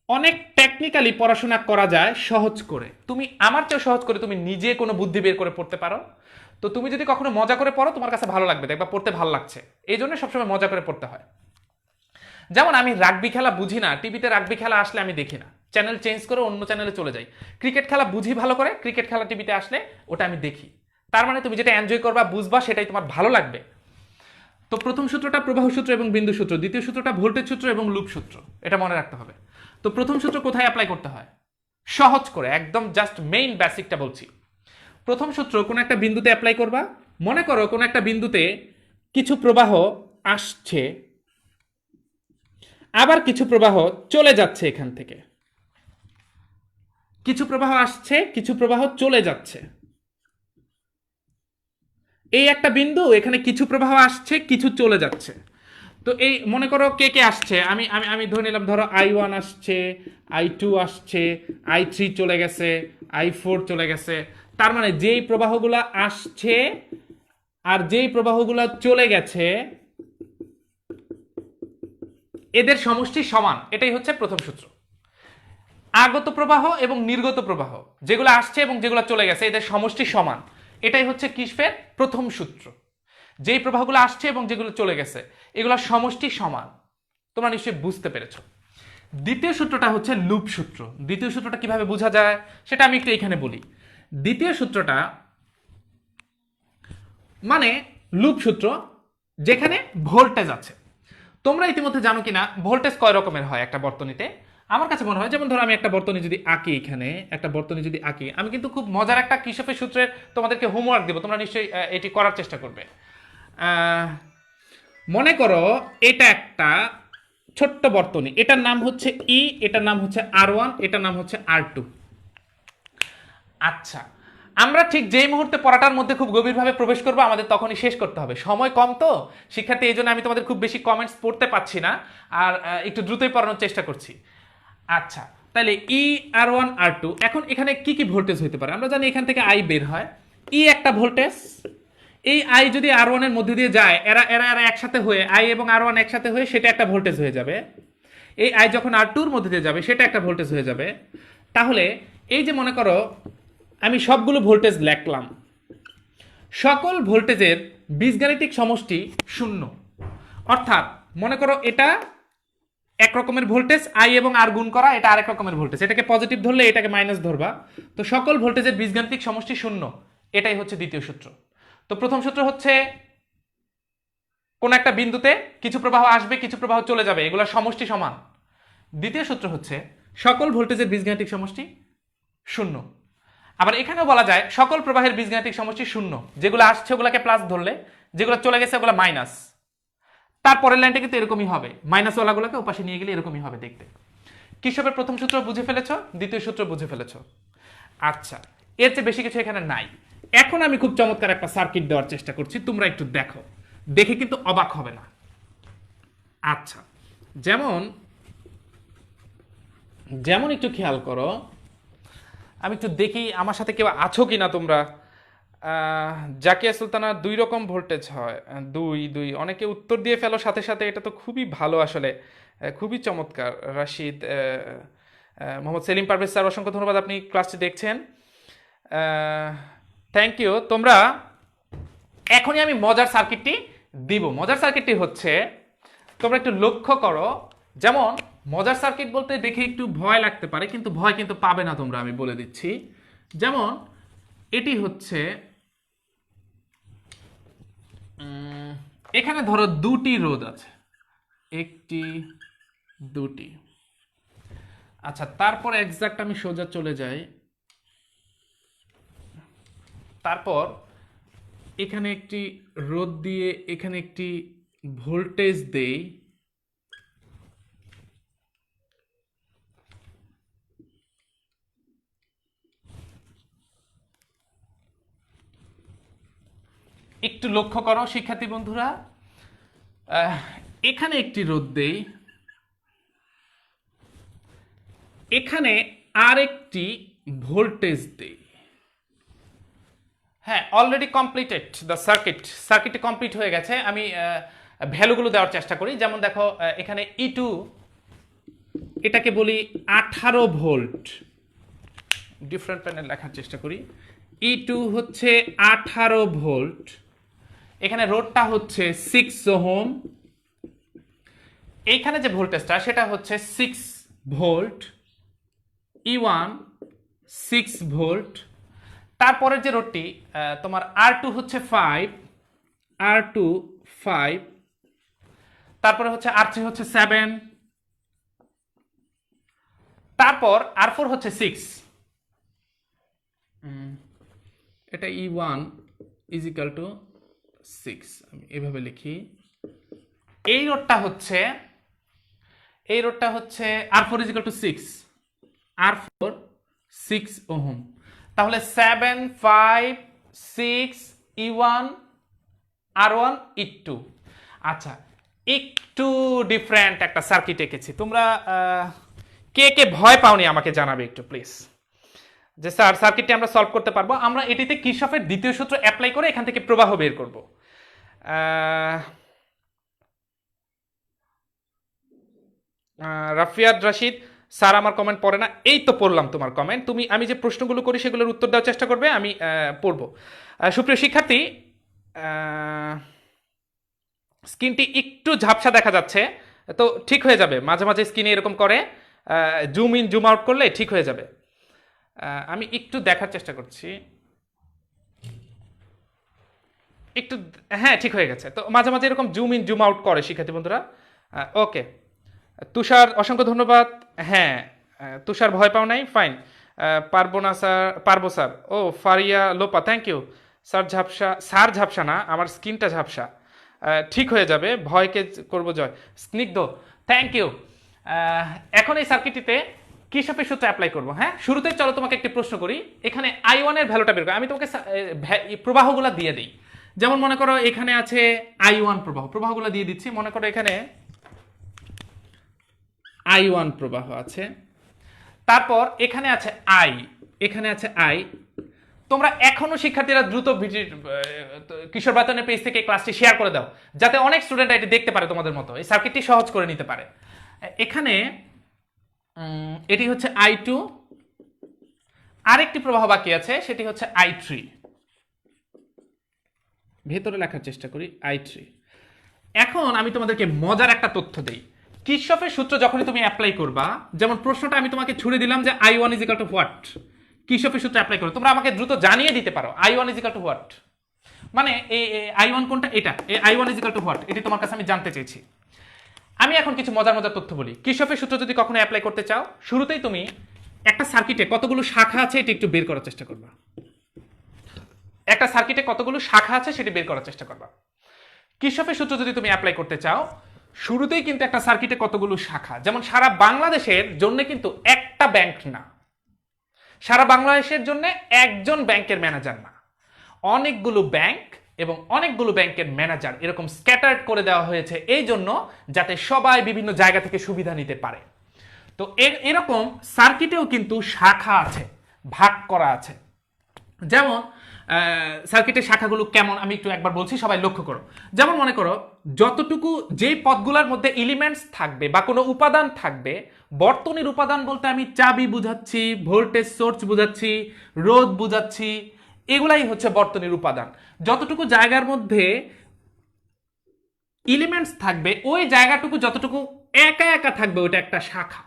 অনেক টেকনিক্যালি পড়াশোনা করা যায় সহজ করে। তুমি আমার চেয়ে সহজ করে তুমি নিজে কোনো বুদ্ধি বের করে পড়তে পারো। তো তুমি যদি কখনো মজা করে পড়ো, তোমার কাছে ভালো লাগবে, দেখবা পড়তে ভালো লাগছে। এই জন্য সবসময় মজা করে পড়তে হয়। যেমন আমি রাগবি খেলা বুঝি না, টিভিতে রাগবি খেলা আসলে আমি দেখি না, চ্যানেল চেঞ্জ করে অন্য চ্যানেলে চলে যাই। ক্রিকেট খেলা বুঝি ভালো করে, ক্রিকেট খেলা টিভিতে আসলে ওটা আমি দেখি। তার মানে তুমি যেটা এনজয় করবা, বুঝবা, সেটাই তোমার ভালো লাগবে। তো প্রথম সূত্রটা প্রবাহ সূত্র এবং বিন্দু সূত্র, দ্বিতীয় সূত্রটা ভোল্টেজ সূত্র এবং লুপ সূত্র, এটা মনে রাখতে হবে। তো প্রথম সূত্র কোথায় অ্যাপ্লাই করতে হয়? সহজ করে একদম জাস্ট মেইন বেসিকটা বলছি। প্রথম সূত্র কোন একটা বিন্দুতে অ্যাপ্লাই করবা। মনে করো কোন একটা বিন্দুতে কিছু প্রবাহ আসছে, আবার কিছু প্রবাহ চলে যাচ্ছে। এখান থেকে কিছু প্রবাহ আসছে, কিছু প্রবাহ চলে যাচ্ছে। এই একটা বিন্দু, এখানে কিছু প্রবাহ আসছে, কিছু চলে যাচ্ছে। তো এই মনে করো কে কে আসছে, আমি আমি আমি ধরে নিলাম, ধরো I1 আসছে, I2 আসছে, I3 চলে গেছে, I4 চলে গেছে। তার মানে যেই প্রবাহগুলো আসছে আর যেই প্রবাহগুলো চলে গেছে, এদের সমষ্টি সমান। এটাই হচ্ছে প্রথম সূত্র। আগত প্রবাহ এবং নির্গত প্রবাহ, যেগুলো আসছে এবং যেগুলো চলে গেছে, এদের সমষ্টি সমান। এটাই হচ্ছে কির্চফের প্রথম সূত্র। যেই প্রবাহগুলো আসছে এবং যেগুলো চলে গেছে, এগুলোর সমষ্টি সমান। তোমরা নিশ্চয়ই বুঝতে পেরেছো। দ্বিতীয় সূত্রটা হচ্ছে লুপ সূত্র। দ্বিতীয় সূত্রটা কিভাবে বোঝা যায় সেটা আমি একটু এখানে বলি। দ্বিতীয় সূত্রটা মানে লুপ সূত্র, যেখানে ভোল্টেজ আছে। তোমরা ইতিমধ্যে জানো কিনা ভোল্টেজ কয় রকমের হয় একটা বর্তনীতে? আমার কাছে মনে হয়, যেমন ধরো আমি একটা বর্তনী যদি আঁকি, এখানে একটা বর্তনী যদি আঁকি, আমি কিন্তু খুব মজার একটা কির্চফের সূত্রের তোমাদেরকে হোমওয়ার্ক দেবো, তোমরা নিশ্চয়ই এটি করার চেষ্টা করবে। মনে করো এটা একটা ছোট্ট বর্তনী, এটার নাম হচ্ছে ই, এটার নাম হচ্ছে R1, এটার নাম হচ্ছে R2। আচ্ছা, আমরা ঠিক যেই মুহূর্তে পড়াটার মধ্যে খুব গভীরভাবে প্রবেশ করবো, আমাদের তখনই শেষ করতে হবে। সময় কম তো শিক্ষার্থী, এই জন্য আমি তোমাদের খুব বেশি কমেন্টস পড়তে পাচ্ছি না, আর একটু দ্রুতই পড়ানোর চেষ্টা করছি। আচ্ছা, তাহলে R1 R2, এখন এখানে কি কি ভোল্টেজ হতে পারে? আমরা জানি এখান থেকে আই বের হয়, একটা ভোল্টেজ। এই আই যদি R1 এর মধ্যে দিয়ে যায়, এরা এরা এরা একসাথে হয়ে, আই এবং R1 একসাথে হয়ে সেটা একটা ভোল্টেজ হয়ে যাবে। এই আই যখন R2 এর মধ্যে দিয়ে যাবে, সেটা একটা ভোল্টেজ হয়ে যাবে। তাহলে এই যে মনে করো আমি সবগুলো ভোল্টেজ লিখলাম, সকল ভোল্টেজের বীজগাণিতিক সমষ্টি 0। অর্থাৎ মনে করো এটা এক রকমের ভোল্টেজ, আই এবং আর গুণ করা, এটা আরেক রকমের ভোল্টেজ। এটাকে পজিটিভ ধরলে এটাকে মাইনাস ধরবা। তো সকল ভোল্টেজের বীজগাণিতিক সমষ্টি 0, এটাই হচ্ছে দ্বিতীয় সূত্র। তো প্রথম সূত্র হচ্ছে কোন একটা বিন্দুতে কিছু প্রবাহ আসবে, কিছু প্রবাহ চলে যাবে, এগুলোর সমষ্টি সমান। দ্বিতীয় সূত্র হচ্ছে সকল ভোল্টেজের বীজগাণিতিক সমষ্টি 0। আবার এখানেও বলা যায় সকল প্রবাহের বীজগাণিতিক সমষ্টি 0, যেগুলো আসছে ওগুলোকে প্লাস ধরলে, যেগুলো চলে গেছে ওগুলো মাইনাস। তারপরের লাইনটা কিন্তু এরকমই হবে, মাইনাস ওয়ালাগুলোকে ওপাশে নিয়ে গেলে এরকমই হবে দেখতে। কির্চফের প্রথম সূত্র বুঝে ফেলেছো, দ্বিতীয় সূত্র বুঝে ফেলেছো। আচ্ছা, এর চেয়ে বেশি কিছু এখানে নাই। এখন আমি খুব চমৎকার একটা সার্কিট দেওয়ার চেষ্টা করছি, তোমরা একটু দেখো, দেখে কিন্তু অবাক হবে না। আচ্ছা, যেমন যেমন একটু খেয়াল করো, আমি একটু দেখি আমার সাথে কেউ আছো কিনা তোমরা। জাকিয়া সুলতানা, 2 রকম ভোল্টেজ হয়, 2 অনেকে উত্তর দিয়ে ফেলো সাথে সাথে, এটা তো খুবই ভালো আসলে, খুবই চমৎকার। রাশিদ, মোহাম্মদ সেলিম পারভেজ স্যার, অসংখ্য ধন্যবাদ, আপনি ক্লাসটি দেখছেন, থ্যাংক ইউ। তোমরা এখনই আমি মজার সার্কিটটি দিব। মজার সার্কিটটি হচ্ছে, তোমরা একটু লক্ষ্য করো, যেমন মজার সার্কিট বলতে দেখে একটু ভয় লাগতে পারে, কিন্তু ভয় কিন্তু পাবে না তোমরা, আমি বলে দিচ্ছি। যেমন এটি হচ্ছে, এখানে ধরো 2টি রোধ আছে, 1টি 2টি। আচ্ছা, তারপর এক্সাক্ট আমি সোজা চলে যাই, তারপর এখানে একটি রোধ দিয়ে এখানে একটি ভোল্টেজ দেই, একটু লক্ষ্য করো শিক্ষার্থী বন্ধুরা, এখানে একটি রোধ দেই, এখানে আরেকটি ভোল্টেজ দেই। হ্যাঁ, অলরেডি কমপ্লিটেড দ্য সার্কিটটি কমপ্লিট হয়ে গেছে। আমি ভ্যালুগুলো দেওয়ার চেষ্টা করি। যেমন দেখো এখানে E2 এটাকে বলি 18 ভোল্ট। ডিফারেন্ট প্যানেল লেখার চেষ্টা করি। E2 হচ্ছে 18 ভোল্ট। এখানে রোধটা হচ্ছে 6 ওহম। এইখানে যে ভোল্টেজটা সেটা হচ্ছে 6 ভোল্ট। E1 6 volt. তারপরের যে রোধটি তোমার R2 হচ্ছে 5, তারপরে হচ্ছে R3 হচ্ছে 7, তারপর R4 হচ্ছে 6। এটা E1 ইজ ইকাল টু 6, আমি এভাবে লিখি। এই রোধটা হচ্ছে R4 is equal two 6, R4 6 ohm. তাহলে 7, 5, 6, E1, R1, E2। আচ্ছা, একটু ডিফারেন্ট একটা সার্কিট এঁকেছি। তোমরা কে কে ভয় পাওনি আমাকে জানাবে একটু প্লিজ, যে স্যার সার্কিটটি আমরা সলভ করতে পারবো। আমরা এটিতে কিরশফের দ্বিতীয় সূত্র অ্যাপ্লাই করে এখান থেকে প্রবাহ বের করব। রাফিয়াদ রাশিদ, স্যার আমার কমেন্ট পড়ে না। এই তো পড়লাম তোমার কমেন্ট। আমি যে প্রশ্নগুলো করি সেগুলোর উত্তর দেওয়ার চেষ্টা করবে, আমি পড়বো। সুপ্রিয় শিক্ষার্থী, স্ক্রিনটি একটু ঝাপসা দেখা যাচ্ছে, তো ঠিক হয়ে যাবে। মাঝে মাঝে স্ক্রিনে এরকম করে, জুম ইন জুম আউট করলে ঠিক হয়ে যাবে। আমি একটু দেখার চেষ্টা করছি, একটু, হ্যাঁ ঠিক হয়ে গেছে। তো মাঝে মাঝে এরকম জুম ইন জুম আউট করে শিক্ষার্থী বন্ধুরা। ওকে, তুষার অসংখ্য ধন্যবাদ। হ্যাঁ, তুষার ভয় পাও নাই, ফাইন। পারবো স্যার। ও Faria Lopa, thank you. Sir ঝাপসা না, আমার স্কিনটা ঝাপসা। ঠিক হয়ে যাবে, ভয়কে করব জয়। স্নিগ্ধ, থ্যাংক ইউ। এখন এই সার্কিটটিতে কিরশফের সূত্র অ্যাপ্লাই করবো। হ্যাঁ, শুরুতে চলো তোমাকে একটি প্রশ্ন করি। এখানে I1 এর ভ্যালুটা বের করো। আমি তোমাকে প্রবাহগুলো দিয়ে দিই। যেমন মনে করো এখানে আছে I1 প্রবাহগুলো দিয়ে দিচ্ছি। মনে করো এখানে I1 প্রবাহ আছে, তারপর এখানে আছে I। তোমরা এখনো শিক্ষার্থীরা দ্রুত কিশোর বাতনের পেজ থেকে ক্লাসটি শেয়ার করে দাও, যাতে অনেক স্টুডেন্টরা এটি দেখতে পারে, তোমাদের মতো এই সার্কিটটি সহজ করে নিতে পারে। এখানে এটি হচ্ছে I2, আরেকটি প্রবাহ বাকি আছে, সেটি হচ্ছে I3। ভেতরে লেখার চেষ্টা করি, I3। এখন আমি তোমাদেরকে মজার একটা তথ্য দেই। কিরশফের সূত্র যখনই তুমি অ্যাপ্লাই করবা, যেমন প্রশ্নটা আমি তোমাকে ছুড়ে দিলাম যে I1 is equal to what, কিরশফের সূত্র অ্যাপ্লাই করো। তোমরা আমাকে দ্রুত জানিয়ে দিতে পারো I1 is equal to what, মানে এই I1 কোনটা, এটা I1 is equal to what, এটি তোমার কাছে আমি জানতে চেয়েছি। আমি এখন কিছু মজার মজার তথ্য বলি। কিরশফের সূত্র যদি কখনো অ্যাপ্লাই করতে চাও, শুরুতেই তুমি একটা সার্কিটে কতগুলো শাখা আছে এটি একটু বের করার চেষ্টা করবা। একটা সার্কিটে কতগুলো শাখা আছে সেটি বের করার চেষ্টা করবা। কিরশফের সূত্র যদি তুমি অ্যাপ্লাই করতে চাও, শুরুতেই কিন্তু একটা সার্কিটে কতগুলো শাখা, যেমন সারা বাংলাদেশের জন্য কিন্তু একটা ব্যাংক না, সারা বাংলাদেশের জন্য একজন ব্যাংকের ম্যানেজার না, অনেকগুলো ব্যাংক এবং অনেকগুলো ব্যাংকের ম্যানেজার এরকম স্ক্যাটার্ড করে দেওয়া হয়েছে, এই জন্য যাতে সবাই বিভিন্ন জায়গা থেকে সুবিধা নিতে পারে। তো এরকম সার্কিটেও কিন্তু শাখা আছে, ভাগ করা আছে। যেমন সার্কিটের শাখাগুলো কেমন আমি একটু একবার বলছি, সবাই লক্ষ্য করো। যেমন মনে করো যতটুকু যে পথগুলোর মধ্যে এলিমেন্টস থাকবে বা কোনো উপাদান থাকবে, বর্তনীর উপাদান বলতে আমি চাবি বুঝাচ্ছি, ভোল্টেজ সোর্স বুঝাচ্ছি, রোধ বুঝাচ্ছি, এগুলাই হচ্ছে বর্তনীর উপাদান। যতটুকু জায়গার মধ্যে এলিমেন্টস থাকবে, ওই জায়গাটুকু যতটুকু একা একা থাকবে ওটা একটা শাখা।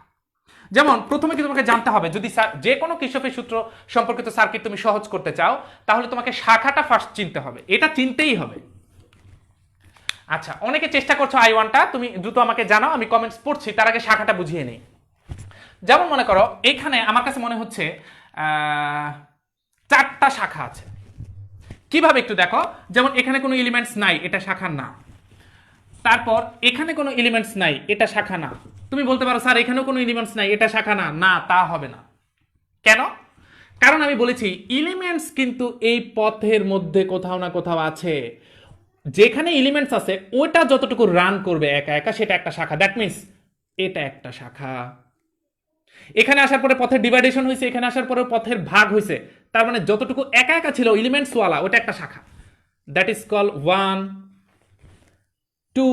যেমন প্রথমে কি তোমাকে জানতে হবে, যদি যে কোনো কিরশফের সূত্র সম্পর্কিত সার্কিট তুমি সহজ করতে চাও, তাহলে তোমাকে শাখাটা ফার্স্ট চিনতে হবে, এটা চিনতেই হবে। আচ্ছা, অনেকে চেষ্টা করছো I1টা, তুমি দ্রুত আমাকে জানাও, আমি কমেন্টস পড়ছি, তার আগে শাখাটা বুঝিয়ে নেই। যেমন মনে করো এখানে আমার কাছে মনে হচ্ছে 4টা শাখা আছে। কিভাবে একটু দেখো, যেমন এখানে কোনো এলিমেন্টস নাই, এটা শাখা না। তারপর এখানে কোনো এলিমেন্টস নাই, এটা শাখা না। তুমি বলতে পারো স্যার এখানেও কোনো এলিমেন্টস নাই, এটা শাখা না। না, তা হবে না। কেন? কারণ আমি বলেছি এলিমেন্টস কিন্তু এই পথের মধ্যে কোথাও না কোথাও আছে। যেখানে এলিমেন্টস আছে ওটা যতটুকু রান করবে একা একা, সেটা একটা শাখা। দ্যাট মিন্স এটা একটা শাখা। এখানে আসার পরে পথের ডিভাইডেশন হয়েছে, এখানে আসার পরে পথের ভাগ হয়েছে, তার মানে যতটুকু একা একা ছিল এলিমেন্টস ওয়ালা ওটা একটা শাখা, দ্যাট ইজ কল 1 2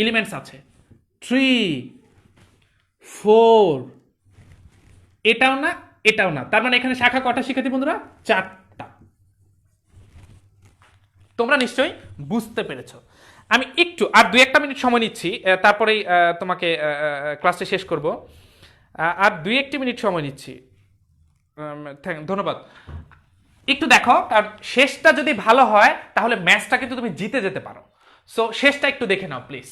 এলিমেন্টস আছে, 3 4 এটাও না এটাও না, তার মানে এখানে শাখা কটা শিক্ষার্থী বন্ধুরা? 4টা। তোমরা নিশ্চয়ই বুঝতে পেরেছো। আমি একটু আর 2-1 মিনিট সময় নিচ্ছি, তারপরেই তোমাকে ক্লাসটা শেষ করব। আর 2-1 মিনিট সময় নিচ্ছি, ধন্যবাদ। একটু দেখো, কারণ শেষটা যদি ভালো হয় তাহলে ম্যাচটা কিন্তু তুমি জিতে যেতে পারো। সো শেষটা একটু দেখে নাও প্লিজ।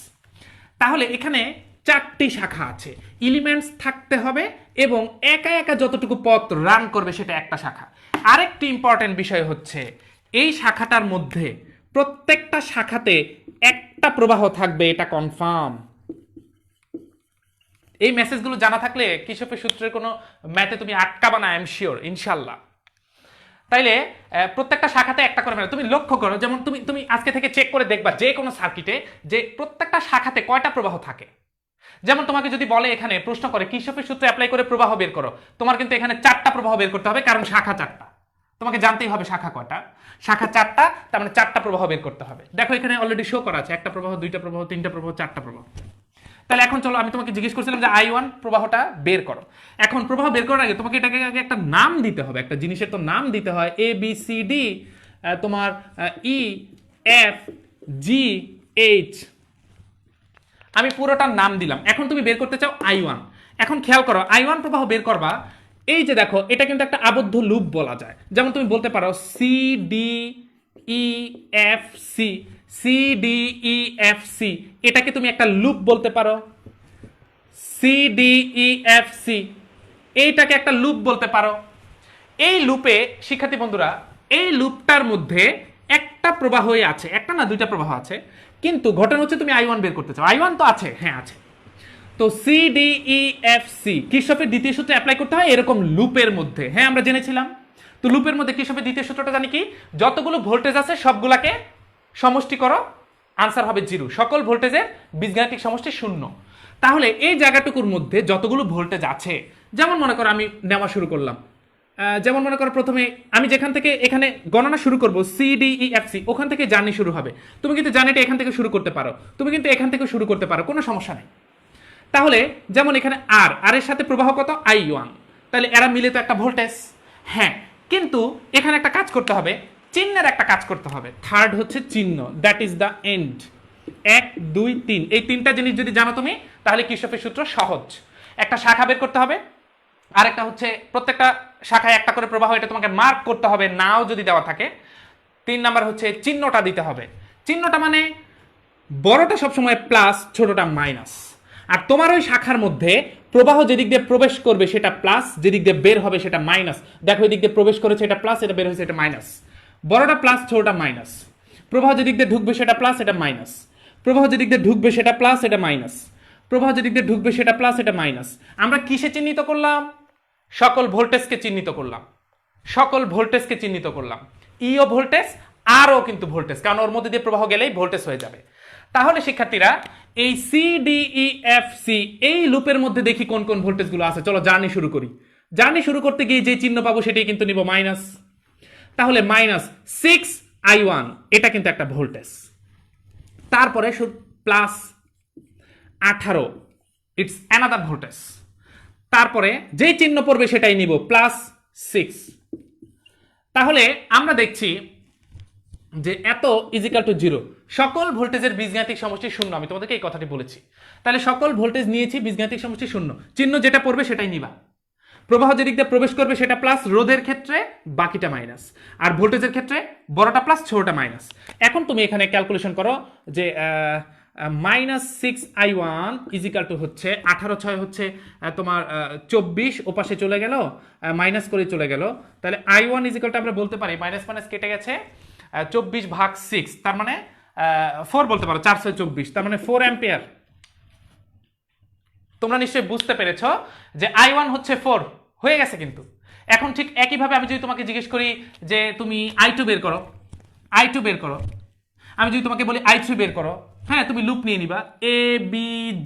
তাহলে এখানে 4টি শাখা আছে, এলিমেন্টস থাকতে হবে এবং একা একা যতটুকু পথ রান করবে সেটা একটা শাখা। আরেকটি ইম্পর্টেন্ট বিষয় হচ্ছে এই শাখাটার মধ্যে প্রত্যেকটা শাখাতে একটা প্রবাহ থাকবে, এটা কনফার্ম। এই মেসেজগুলো জানা থাকলে কিশোপের সূত্রের কোনো ম্যাথে তুমি আটকাবা না, আই এম শিওর, ইনশাল্লাহ। তাইলে প্রত্যেকটা শাখাতে একটা করে মেলে তুমি লক্ষ্য করো, যেমন তুমি তুমি আজকে থেকে চেক করে দেখবা যে কোনো সার্কিটে যে প্রত্যেকটা শাখাতে কয়টা প্রবাহ থাকে। যেমন তোমাকে যদি বলে এখানে প্রশ্ন করে কিশোপের সূত্র অ্যাপ্লাই করে প্রবাহ বের করো, তোমার কিন্তু এখানে 4টা প্রবাহ বের করতে হবে, কারণ শাখা 4টা। তোমাকে জানতেই হবে শাখা কয়টা, শাখা 4টা, তার মানে 4টা প্রবাহ বের করতে হবে। দেখো এখানে অলরেডি শো করা আছে, একটা প্রবাহ, 2টা প্রবাহ, 3টা প্রবাহ, 4টা প্রবাহ। তাহলে এখন চলো, আমি তোমাকে জিজ্ঞেস করছিলাম যে I1 প্রবাহটা বের করো। এখন প্রবাহ বের করার আগে তোমাকে এটাকে আগে একটা নাম দিতে হবে, একটা জিনিসের তো নাম দিতে হয়, এ বি সি ডি, তোমার ই এফ জি এইচ, আমি পুরোটার নাম দিলাম। এখন তুমি বের করতে চাও I1। এখন খেয়াল করো, I1 প্রবাহ বের করবা, এই যে দেখো এটা কিন্তু একটা আবদ্ধ লুপ বলা যায়। যেমন তুমি বলতে পারো C D E F C, C D E F C, এটাকে তুমি একটা লুপ বলতে পারো। C D E F C, এইটাকে একটা লুপ বলতে পারো। এই লুপে শিক্ষার্থী বন্ধুরা, এই লুপটার মধ্যে একটা প্রবাহই আছে, একটা না 2টা প্রবাহ আছে, কিন্তু ঘটনা হচ্ছে তুমি I1 বের করতে চাও। I1 তো আছে, হ্যাঁ আছে। তো C D E F C কিরশফের দ্বিতীয় সূত্রে অ্যাপ্লাই করতে হয় এরকম লুপের মধ্যে, হ্যাঁ আমরা জেনেছিলাম। তো লুপের মধ্যে কিরশফের দ্বিতীয় সূত্রটা জানি কি, যতগুলো ভোল্টেজ আছে সবগুলাকে সমষ্টি করো, আনসার হবে 0। সকল ভোল্টেজের বীজগাণিতিক সমষ্টি 0। তাহলে এই জায়গাটুকুর মধ্যে যতগুলো ভোল্টেজ আছে, যেমন মনে করো আমি নেওয়া শুরু করলাম, যেমন মনে করো প্রথমে আমি যেখান থেকে এখানে গণনা শুরু করব C D E F C, ওখান থেকে জার্নি শুরু হবে। তুমি কিন্তু জার্নিটা এখান থেকে শুরু করতে পারো, তুমি কিন্তু এখান থেকে শুরু করতে পারো, কোনো সমস্যা নেই। তাহলে যেমন এখানে আর এর সাথে প্রবাহ কত I1, তাহলে এরা মিলে তো একটা ভোল্টেজ। হ্যাঁ, কিন্তু এখানে একটা কাজ করতে হবে, চিহ্নের একটা কাজ করতে হবে। থার্ড হচ্ছে চিহ্ন, দ্যাট ইজ দ্য এন্ড। 1 2 3, এই 3টা জিনিস যদি জানো তুমি, তাহলে কিরশফের সূত্র সহজ। একটা শাখা বের করতে হবে, আর একটা হচ্ছে প্রত্যেকটা শাখায় একটা করে প্রবাহ, এটা তোমাকে মার্ক করতে হবে, নাও যদি দেওয়া থাকে। 3 নাম্বার হচ্ছে চিহ্নটা দিতে হবে। চিহ্নটা মানে বড়টা সবসময় প্লাস, ছোটটা মাইনাস। আর তোমার ওই শাখার মধ্যে প্রবাহ যেদিক দিয়ে প্রবেশ করবে সেটা প্লাস, যেদিক দিয়ে বের হবে সেটা মাইনাস। দেখো এদিক দিয়ে প্রবেশ করেছে এটা প্লাস, এটা বের হয়েছে এটা মাইনাস। বড়টা প্লাস, ছোটটা মাইনাস। প্রবাহ যেদিক দিয়ে ঢুকবে সেটা প্লাস, এটা মাইনাস। প্রবাহ যেদিক দিয়ে ঢুকবে সেটা প্লাস, এটা মাইনাস। প্রবাহ যেদিক দিয়ে ঢুকবে সেটা প্লাস, এটা মাইনাস। আমরা কিসে চিহ্নিত করলাম? সকল ভোল্টেজকে চিহ্নিত করলাম, সকল ভোল্টেজকে চিহ্নিত করলাম। ইও ভোল্টেজ, আরও কিন্তু ভোল্টেজ, কারণ ওর মধ্যে দিয়ে প্রবাহ গেলেই ভোল্টেজ হয়ে যাবে। তাহলে শিক্ষার্থীরা এই C D E F C এই লুপের মধ্যে দেখি কোন কোন ভোল্টেজগুলো আছে। চলো জার্নি শুরু করি। জার্নি শুরু করতে গিয়ে যে চিহ্ন পাবো সেটাই কিন্তু নিব মাইনাস। তাহলে -6I1, এটা কিন্তু একটা ভোল্টেজ। তারপরে প্লাস 18, ইটস অ্যানাদার ভোল্টেজ। তারপরে যেই চিহ্ন পড়বে সেটাই নিব, +6। তাহলে আমরা দেখছি যে এত ইজিক্যাল টু 0, সকল ভোল্টেজের বীজগাণিতিক সমষ্টি 0। আমি তোমাদেরকে এই কথাটি বলেছি। তাহলে সকল ভোল্টেজ নিয়েছি, বীজগাণিতিক সমষ্টি 0, চিহ্ন যেটা পড়বে সেটাই নিবা। প্রবাহ যেদিক দিয়ে প্রবেশ করবে সেটা প্লাস, রোধের ক্ষেত্রে বাকিটা মাইনাস, আর ভোল্টেজের ক্ষেত্রে বড়টা প্লাস, ছোটটা মাইনাস। এখন তুমি এখানে ক্যালকুলেশন করো যে -6I1 ইজিক্যাল টু হচ্ছে 18 6 হচ্ছে তোমার 24, ওপাশে চলে গেল, মাইনাস করে চলে গেল। তাহলে I1 ইজিক্যাল টু আমরা বলতে পারি মাইনাস মাইনাস কেটে গেছে, 24/6, তার মানে 4 বলতে পারো, 4 6 24, তার মানে 4 অ্যাম্পিয়ার। তোমরা নিশ্চয়ই বুঝতে পেরেছো যে I1 হচ্ছে 4 হয়ে গেছে। কিন্তু এখন ঠিক একইভাবে আমি যদি তোমাকে জিজ্ঞেস করি যে তুমি I2 বের করো, I2 বের করো, আমি যদি তোমাকে বলি I3 বের করো, হ্যাঁ তুমি লুপ নিয়ে নিবা, A B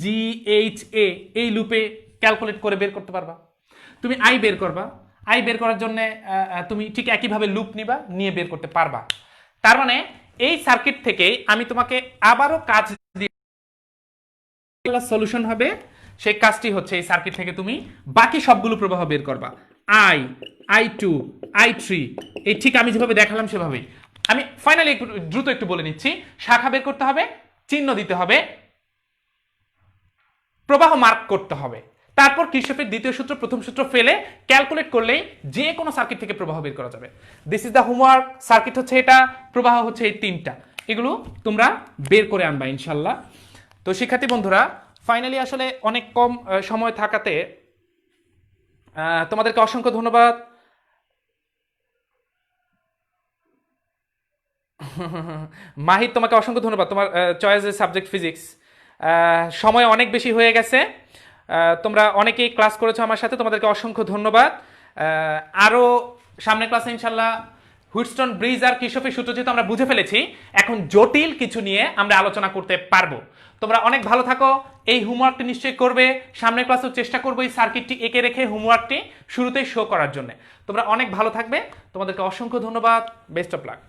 G H A, এই লুপে ক্যালকুলেট করে বের করতে পারবা। তুমি আই বের করবা, আই বের করার জন্য তুমি ঠিক একইভাবে লুপ নিবা, নিয়ে বের করতে পারবা। তার মানে এই সার্কিট থেকে আমি তোমাকে আবারও কাজ দিয়ে সলিউশন হবে, সেই কাজটি হচ্ছে এই সার্কিট থেকে তুমি বাকি সবগুলো প্রবাহ বের করবা। আই, I2, I3, এই ঠিক আমি যেভাবে দেখালাম সেভাবেই। আমি ফাইনালি দ্রুত একটু বলে নিচ্ছি। শাখা বের করতে হবে, চিহ্ন দিতে হবে, প্রবাহ মার্ক করতে হবে, তারপর কিরশফের দ্বিতীয় সূত্র প্রথম সূত্র ফেলে ক্যালকুলেট করলেই যে কোনো সার্কিট থেকে প্রবাহ বের করা যাবে। This is the homework. Circuit হচ্ছে এটা, প্রবাহ হচ্ছে এই তিনটা, এগুলো তোমরা বের করে আনবা ইনশাল্লাহ। তো শিক্ষার্থী বন্ধুরা, ফাইনালি আসলে অনেক কম সময় থাকাতে তোমাদেরকে অসংখ্য ধন্যবাদ। মাহির, তোমাকে অসংখ্য ধন্যবাদ, তোমার চয়েসের সাবজেক্ট ফিজিক্স। সময় অনেক বেশি হয়ে গেছে, তোমরা অনেকেই ক্লাস করেছো আমার সাথে, তোমাদেরকে অসংখ্য ধন্যবাদ। আরও সামনের ক্লাসে ইনশাল্লাহ হুইটস্টোন ব্রিজ আর কিরশফের সূত্র যেহেতু আমরা বুঝে ফেলেছি, এখন জটিল কিছু নিয়ে আমরা আলোচনা করতে পারবো। তোমরা অনেক ভালো থাকো, এই হোমওয়ার্কটি নিশ্চয়ই করবে। সামনের ক্লাসেও চেষ্টা করবো এই সার্কিটটি এঁকে রেখে হোমওয়ার্কটি শুরুতেই শো করার জন্য। তোমরা অনেক ভালো থাকবে, তোমাদেরকে অসংখ্য ধন্যবাদ, বেস্ট অফ লাক।